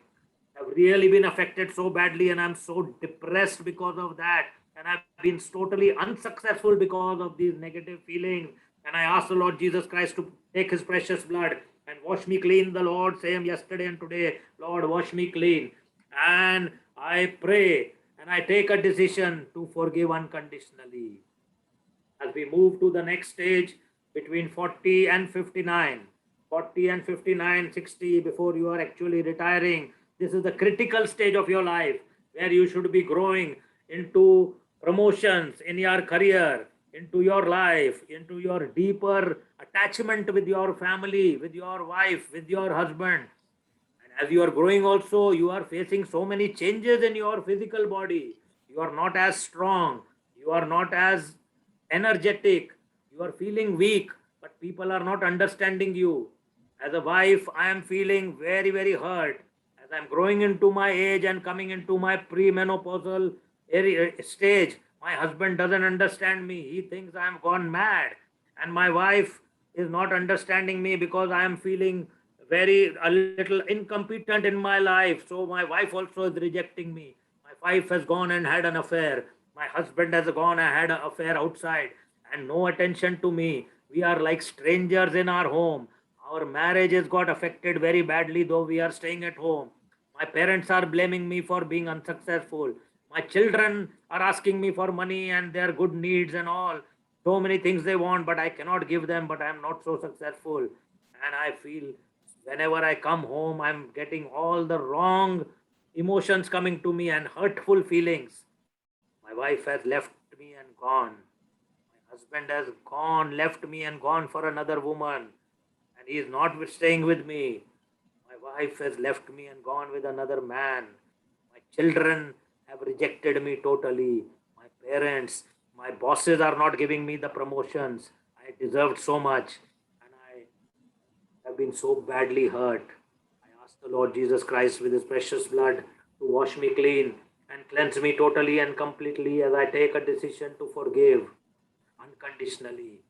G: have really been affected so badly, and I'm so depressed because of that. and I've been totally unsuccessful because of these negative feelings. And I ask the Lord Jesus Christ to take his precious blood and wash me clean. The Lord, same yesterday and today, Lord, wash me clean. And I pray and I take a decision to forgive unconditionally. As we move to the next stage between 40 and 59, 40 and 59, 60, before you are actually retiring, this is the critical stage of your life where you should be growing into promotions in your career, into your life, into your deeper attachment with your family, with your wife, with your husband. And as you are growing also, you are facing so many changes in your physical body. You are not as strong. You are not as energetic. You are feeling weak, but people are not understanding you. As a wife, I am feeling very, very hurt. As I'm growing into my age and coming into my premenopausal stage, my husband doesn't understand me. He thinks I am gone mad. And my wife is not understanding me because I am feeling a little incompetent in my life. So my wife also is rejecting me. My wife has gone and had an affair. My husband has gone and had an affair outside and no attention to me. We are like strangers in our home. Our marriage has got affected very badly, though we are staying at home. My parents are blaming me for being unsuccessful. My children are asking me for money and their good needs and all. So many things they want, but I cannot give them, but I am not so successful. And I feel whenever I come home, I'm getting all the wrong emotions coming to me and hurtful feelings. My wife has left me and gone. My husband has gone, left me and gone for another woman. And he is not staying with me. My wife has left me and gone with another man. My children have rejected me totally. My parents, my bosses are not giving me the promotions. I deserved so much. And I have been so badly hurt. I ask the Lord Jesus Christ with his precious blood to wash me clean and cleanse me totally and completely as I take a decision to forgive unconditionally.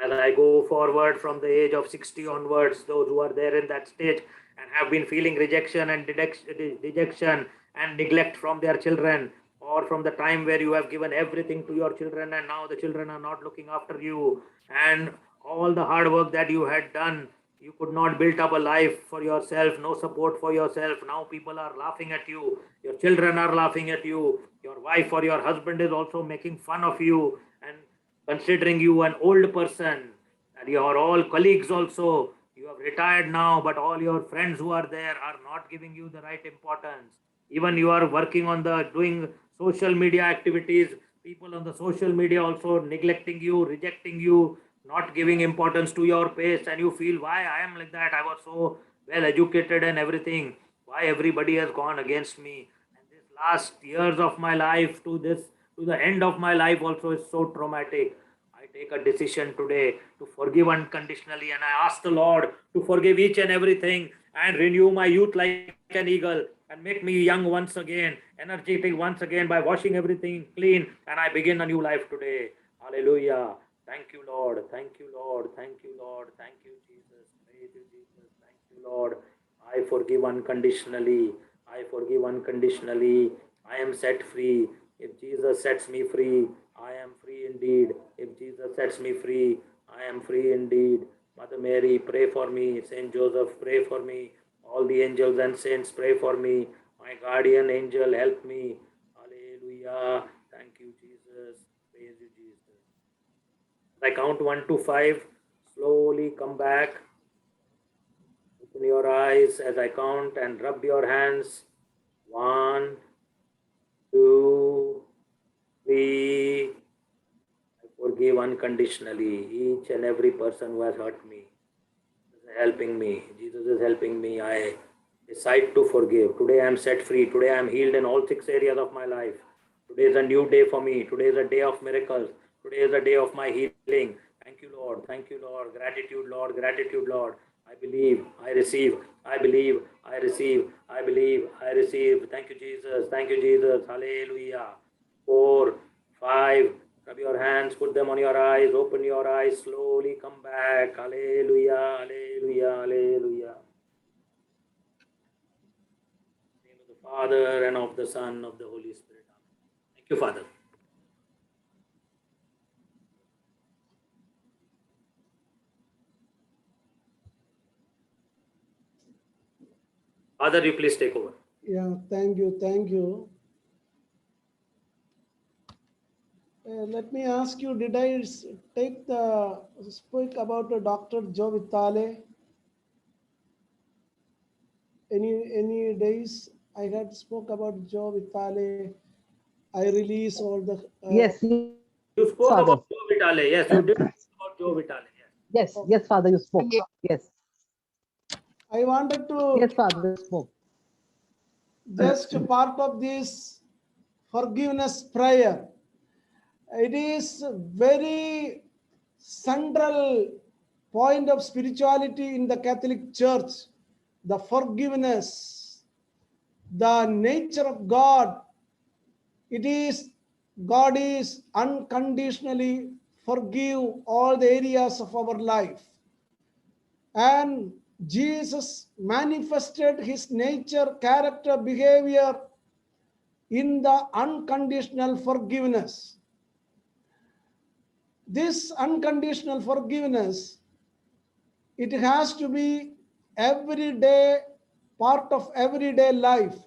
G: As I go forward from the age of 60 onwards, those who are there in that stage and have been feeling rejection and dejection and neglect from their children, or from the time where you have given everything to your children and now the children are not looking after you, and all the hard work that you had done, you could not build up a life for yourself, no support for yourself. Now people are laughing at you, your children are laughing at you, your wife or your husband is also making fun of you and considering you an old person, and your all colleagues also, you have retired now, but all your friends who are there are not giving you the right importance. Even you are working on the doing social media activities, people on the social media also neglecting you, rejecting you, not giving importance to your pace, and you feel, why I am like that? I was so well educated and everything, why everybody has gone against me? And this last years of my life to the end of my life also is so traumatic. I take a decision today to forgive unconditionally, and I ask the Lord to forgive each and everything and renew my youth like an eagle and make me young once again, energetic once again by washing everything clean, and I begin a new life today. Hallelujah. Thank you, Lord. Thank you, Lord. Thank you, Lord. Thank you, Jesus. Praise you, Jesus. Thank you, Lord. I forgive unconditionally. I forgive unconditionally. I am set free. If Jesus sets me free, I am free indeed. If Jesus sets me free, I am free indeed. Mother Mary, pray for me. Saint Joseph, pray for me. All the angels and saints, pray for me. My guardian angel, help me. Hallelujah. Thank you, Jesus. Praise you, Jesus. I count 1 to 5. Slowly come back. Open your eyes as I count and rub your hands. 1, 2, 3. I forgive unconditionally each and every person who has hurt me. Jesus is helping me. Jesus is helping me. I decide to forgive. Today I am set free. Today I am healed in all 6 areas of my life. Today is a new day for me. Today is a day of miracles. Today is a day of my healing. Thank you, Lord. Thank you, Lord. Gratitude, Lord. Gratitude, Lord. I believe, I receive, I believe, I receive, I believe, I receive. Thank you, Jesus. Thank you, Jesus. Hallelujah. 4, 5. Rub your hands, put them on your eyes, open your eyes, slowly come back. Hallelujah, hallelujah, hallelujah. In the name of the Father and of the Son, of the Holy Spirit. Amen. Thank you, Father. Father, you please take over.
C: Yeah, thank you, thank you. Let me ask you, did I speak about Dr. Joe Vitale? Any days I had spoke about Joe Vitale. I release all the
H: Yes,
G: You spoke
H: Father.
G: about Joe Vitale. Yes, you did speak about Joe Vitale. Yes.
H: Yes, Father, you spoke. Yes,
C: I wanted to
H: yes, Father, you spoke.
C: just a part of this forgiveness prayer. It is very central point of spirituality in the Catholic Church. The forgiveness, the nature of God. It is God is unconditionally forgive all the areas of our life. And Jesus manifested his nature, character, behavior in the unconditional forgiveness. This unconditional forgiveness, it has to be everyday part of everyday life.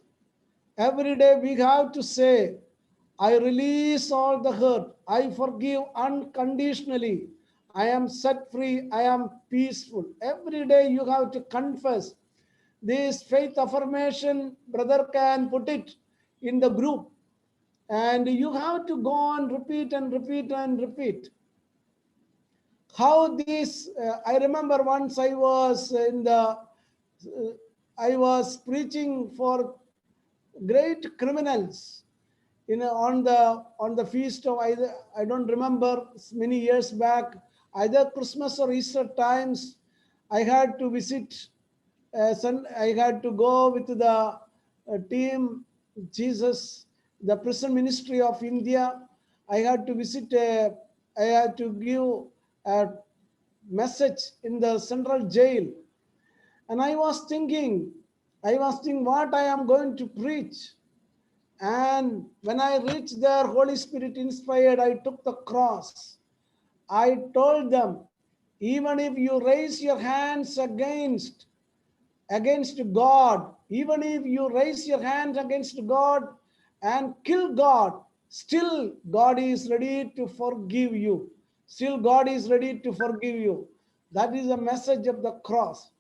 C: Every day we have to say, I release all the hurt. I forgive unconditionally. I am set free. I am peaceful. Every day you have to confess. This faith affirmation, brother can put it in the group. And you have to go on, repeat and repeat and repeat. How this, I remember once I was I was preaching for great criminals on the feast of I don't remember, many years back, either Christmas or Easter times. I had to visit I had to go with the team Jesus, the prison ministry of India. I had to visit I had to give a message in the central jail, and I was thinking what I am going to preach. And when I reached there, Holy Spirit inspired, I took the cross. I told them, even if you raise your hands against God, even if you raise your hands against God and kill God, still God is ready to forgive you. Still God is ready to forgive you. That is the message of the cross.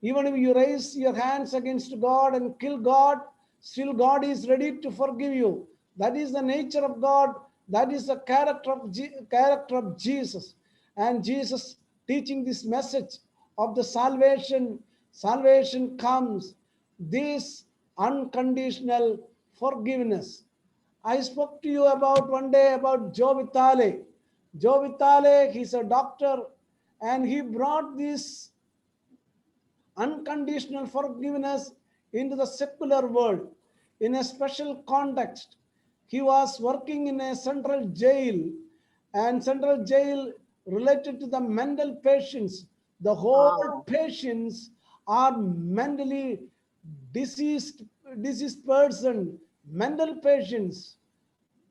C: Even if you raise your hands against God and kill God, still God is ready to forgive you. That is the nature of God. That is the character of Jesus. And Jesus teaching this message of the salvation. Salvation comes this unconditional forgiveness. I spoke to you about one day about Joe Vitale. Joe Vitale, he's a doctor, and he brought this unconditional forgiveness into the secular world in a special context. He was working in a central jail, and central jail related to the mental patients. The whole patients are mentally diseased person, mental patients.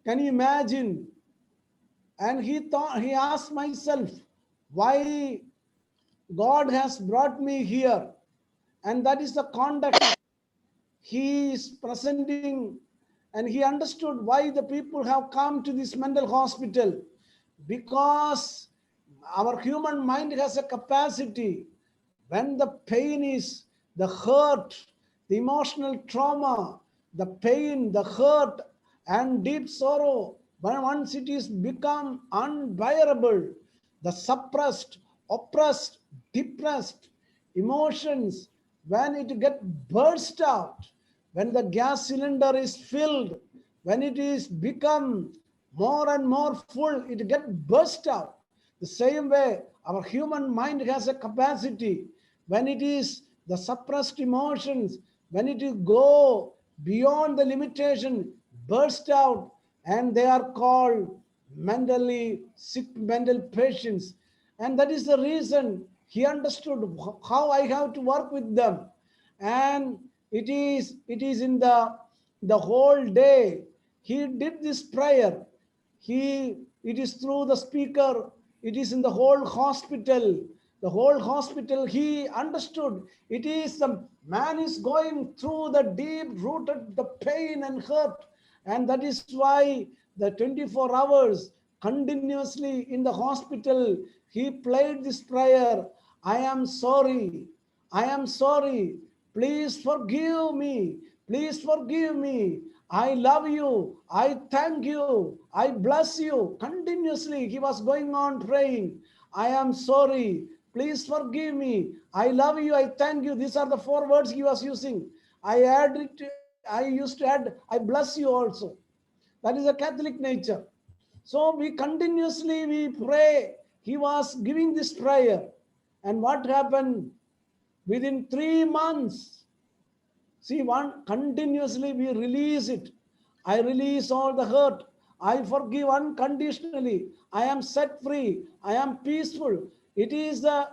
C: Can you imagine? And he asked myself, why God has brought me here? And that is the context he is presenting. And he understood why the people have come to this mental hospital, because our human mind has a capacity, when the pain is the hurt, the emotional trauma, the pain, the hurt and deep sorrow, when once it is become unbearable, the suppressed, oppressed, depressed emotions, when it get burst out, when the gas cylinder is filled, when it is become more and more full, it get burst out. The same way our human mind has a capacity, when it is the suppressed emotions, when it is go beyond the limitation, burst out, and they are called mentally sick, mental patients. And that is the reason he understood how I have to work with them. And it is in the whole day he did this prayer. It is through the speaker, it is in the whole hospital. the whole hospital, he understood it is the man is going through the deep rooted the pain and hurt, and that is why the 24 hours continuously in the hospital he played this prayer. I am sorry, I am sorry, please forgive me, please forgive me, I love you, I thank you, I bless you. Continuously he was going on praying. I am sorry, please forgive me, I love you, I thank you. These are the 4 words he was using. I used to add, I bless you also. That is a Catholic nature. So we continuously we pray. He was giving this prayer. And what happened? Within 3 months, see, one continuously we release it. I release all the hurt. I forgive unconditionally. I am set free. I am peaceful. The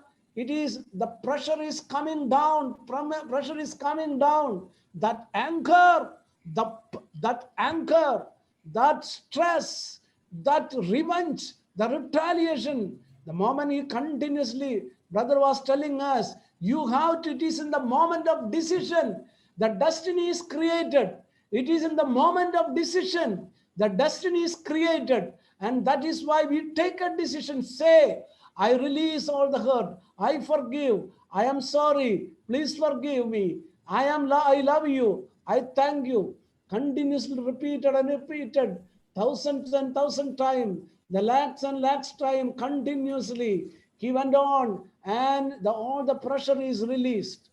C: pressure is coming down. Pressure is coming down. That anchor, that anchor, that stress, that revenge, the retaliation. The moment he continuously, brother was telling us, you have to, it is in the moment of decision. The destiny is created. It is in the moment of decision. The destiny is created. And that is why we take a decision. Say, I release all the hurt. I forgive. I am sorry. Please forgive me. I love you. I thank you. Continuously repeated and repeated. Thousands and thousand times. The lakhs and lakhs time continuously. He went on and all the pressure is released.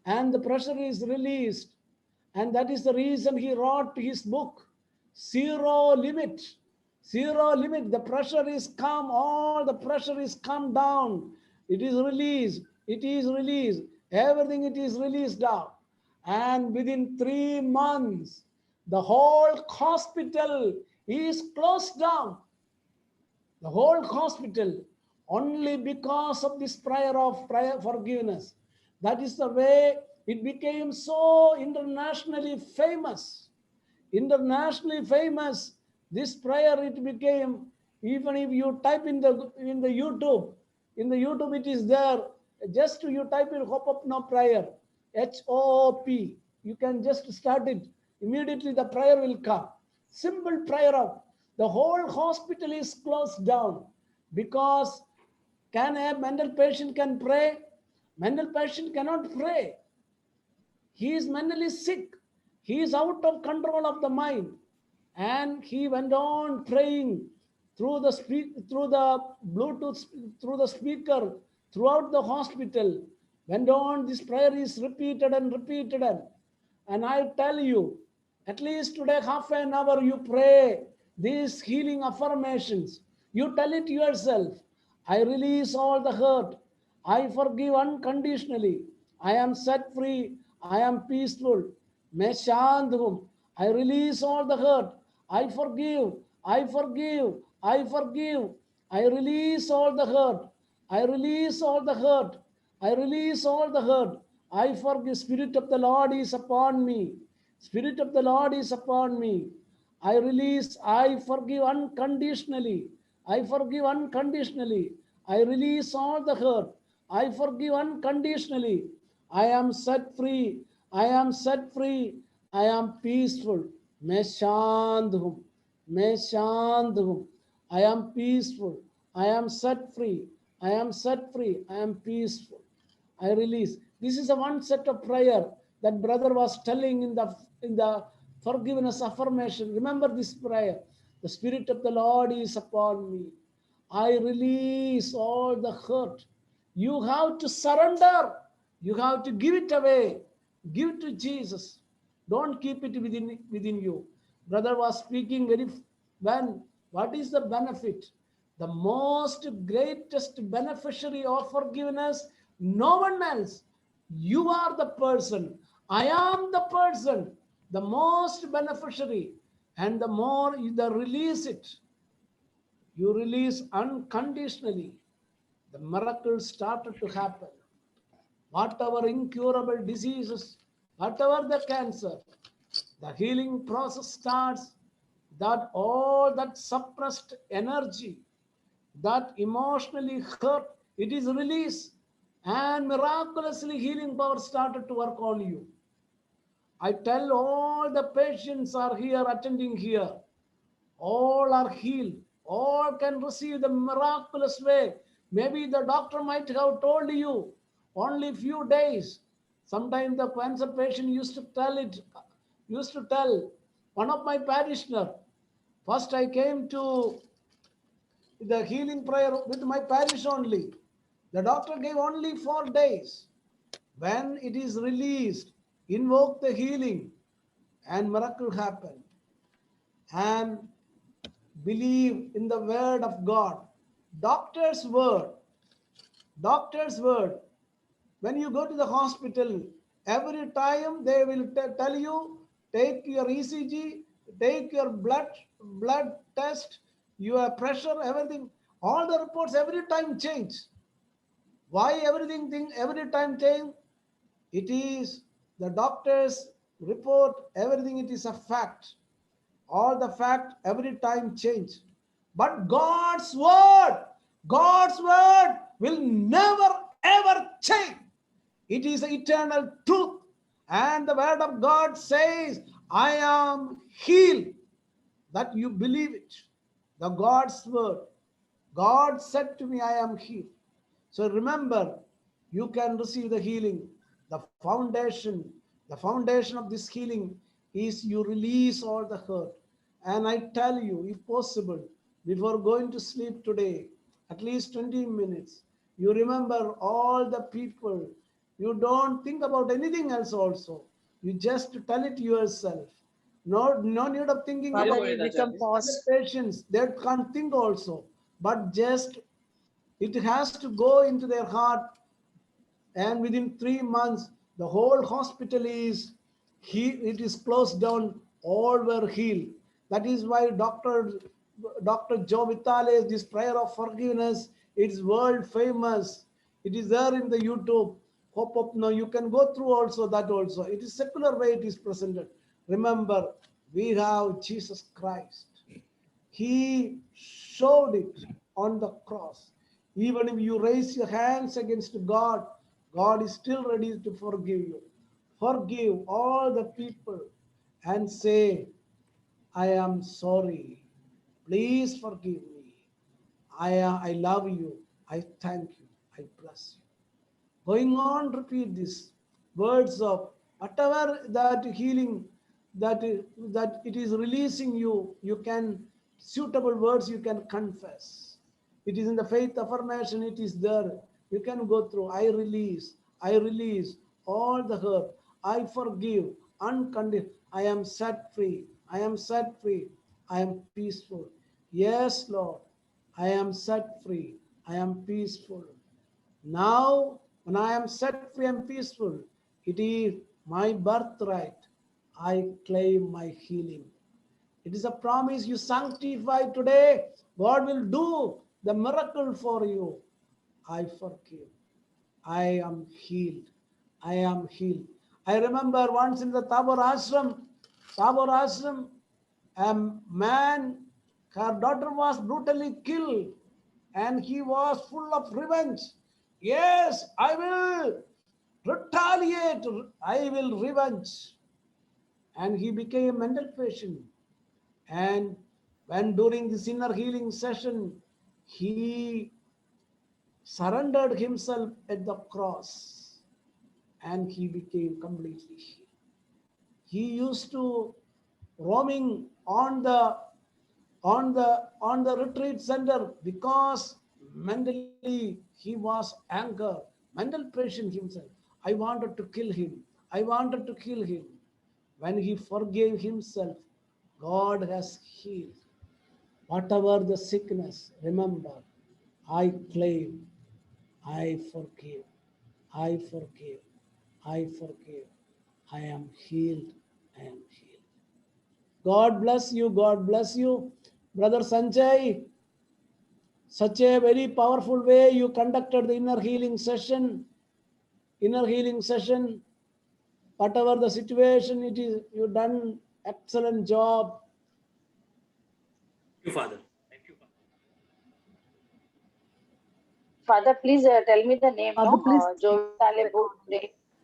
C: And the pressure is released. And that is the reason he wrote his book, Zero Limit. Zero limit. The pressure is come. All the pressure is come down. It is released. It is released. Everything it is released out. And within 3 months, the whole hospital is closed down. The whole hospital, only because of this prayer forgiveness. That is the way it became so internationally famous. Internationally famous. This prayer, it became, even if you type in the YouTube, it is there. Just you type in Ho'oponopono prayer, HOOP. You can just start it. Immediately the prayer will come. Simple prayer of the whole hospital is closed down because can a mental patient can pray? Mental patient cannot pray. He is mentally sick. He is out of control of the mind. And he went on praying through the Bluetooth, through the speaker, throughout the hospital. Went on, this prayer is repeated and repeated. And I tell you, at least today, half an hour you pray these healing affirmations. You tell it yourself. I release all the hurt. I forgive unconditionally. I am set free. I am peaceful. May Shandhum. I release all the hurt. I forgive. I forgive. I forgive. I release all the hurt. I release all the hurt. I release all the hurt. I forgive. Spirit of the Lord is upon me. Spirit of the Lord is upon me. I release. I forgive unconditionally. I forgive unconditionally. I release all the hurt. I forgive unconditionally. I am set free. I am set free. I am peaceful. May Shandhum. May Shandhum. I am peaceful. I am set free. I am set free. I am peaceful. I release. This is a one set of prayer that brother was telling in the forgiveness affirmation. Remember this prayer. The Spirit of the Lord is upon me. I release all the hurt. You have to surrender. You have to give it away. Give it to Jesus. Don't keep it within you. Brother was speaking what is the benefit? The most greatest beneficiary of forgiveness, no one else. You are the person. I am the person, the most beneficiary. And the more you release it, you release unconditionally, the miracles started to happen. Whatever incurable diseases, whatever the cancer, the healing process starts, that all that suppressed energy, that emotionally hurt, it is released. and miraculously healing power started to work on you. I tell all the patients are here attending here. All are healed. All can receive the miraculous way. Maybe the doctor might have told you only few days. Sometimes the cancer patient used to tell one of my parishioner. First I came to the healing prayer with my parish only. The doctor gave only 4 days. When it is released, invoke the healing and miracle happen. And believe in the word of God. Doctor's word. Doctor's word. When you go to the hospital, every time they will tell you, take your ECG, take your blood test, your pressure, everything. All the reports every time change. Why everything every time change? It is the doctor's report, everything it is a fact. All the fact every time change. But God's word will never ever change. It is eternal truth. And the word of God says, I am healed. That you believe it. The God's word. God said to me, I am healed. So remember, you can receive the healing. The foundation of this healing is you release all the hurt. And I tell you, if possible, before going to sleep today, at least 20 minutes, you remember all the people. You don't think about anything else also. You just tell it yourself. No need of thinking
F: Father,
C: about
F: we become
C: other
F: pause.
C: patients. They can't think also. But just it has to go into their heart, and within 3 months, the whole hospital it is closed down. All were healed. That is why Dr. Joe Vitale, this prayer of forgiveness, it's world famous. It is there in the YouTube. Hope up now. You can go through also that also. It is secular way it is presented. Remember, we have Jesus Christ. He showed it on the cross. Even if you raise your hands against God, God is still ready to forgive you. Forgive all the people and say, I am sorry. Please forgive me. I love you. I thank you. I bless you. Going on, repeat this words of whatever that healing that it is releasing you. You can suitable words you can confess. It is in the faith affirmation. It is there. You can go through. I release all the hurt. I forgive unconditional. I am set free. I am set free. I am peaceful. Yes, Lord. I am set free. I am peaceful. Now, when I am set free and peaceful, it is my birthright. I claim my healing. It is a promise you sanctify today. God will do the miracle for you. I forgive. I am healed. I am healed. I remember once in the Tabor Ashram, a man, her daughter was brutally killed and he was full of revenge. Yes, I will retaliate. I will revenge. And he became a mental patient. And when during this inner healing session, he surrendered himself at the cross and he became completely healed. He used to roaming on the retreat center because mentally he was anger, mental patient himself. I wanted to kill him. I wanted to kill him. When he forgave himself, God has healed. Whatever the sickness, remember, I claim, I forgive, I forgive, I forgive. I am healed, I am healed. God bless you, God bless you. Brother Sanjay, such a very powerful way you conducted the inner healing session. Whatever the situation it is, you done excellent job.
G: Thank you, Father. Thank you, Father.
F: Father, please tell me the name.
H: Father,
F: No?
H: please.
F: Jovitale book.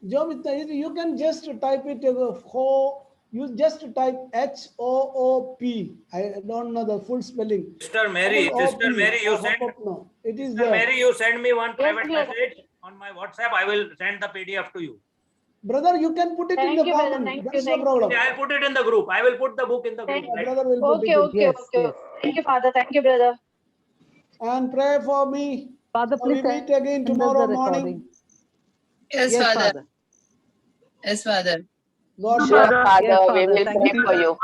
C: You can just type it. You just type HOOP. I don't know the full spelling.
G: Sister Mary, you send.
C: No, it is
G: Sister
C: there.
G: Mary, you send me one private
F: brother.
G: message on my WhatsApp. I will send the PDF to you.
C: Brother, you can put it in
F: Thank
C: the
F: you, brother.
C: comment.
F: Thank
C: That's
F: you,
C: no
F: thank you.
C: problem.
G: Okay, I'll put it in the group. I will put the book in the group. Right?
C: Brother will put
F: Okay,
C: it.
F: okay,
H: Yes,
F: okay.
H: yes.
F: Thank you, Father. Thank you, brother.
C: And pray for me.
H: Father,
C: So we
H: please
C: meet again
H: send us
C: tomorrow
H: the
C: morning.
H: recording.
K: Yes,
H: Yes,
K: Father.
H: Father.
K: Yes, Father.
C: God
D: Sure,
C: bless.
D: Father,
H: Yes,
D: we
H: Father.
D: will
H: Thank
D: pray
H: you.
D: for you.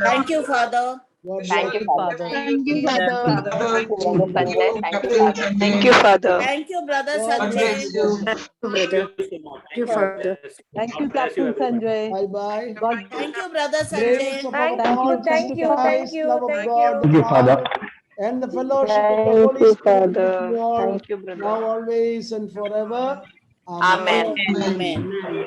K: Thank you, Father.
C: God
D: Thank
C: bless.
D: you, Father.
K: Thank you,
H: Thank you,
K: Father.
H: Father.
G: Thank you.
D: Brother Sanjay, thank you, Father.
A: Thank you, Father.
K: Thank you, Brother
C: God
A: God
K: Sanjay.
A: bless you.
I: Brother.
G: Thank
I: you,
G: you.
I: Father.
H: Thank you,
G: God bless you,
H: Captain
G: everybody.
H: Sanjay.
C: Bye bye.
H: God
K: Thank you, Brother
C: Grace
K: Sanjay.
C: of our
I: Thank
H: Thank
C: Lord
H: you,
C: Jesus
H: thank you,
C: Christ, love of
I: thank
C: God,
I: you.
C: the Father, and the fellowship of the Holy Spirit with you all,
D: Thank you, brother.
C: now, always, and forever.
D: Amen.
C: Amen.
K: Amen.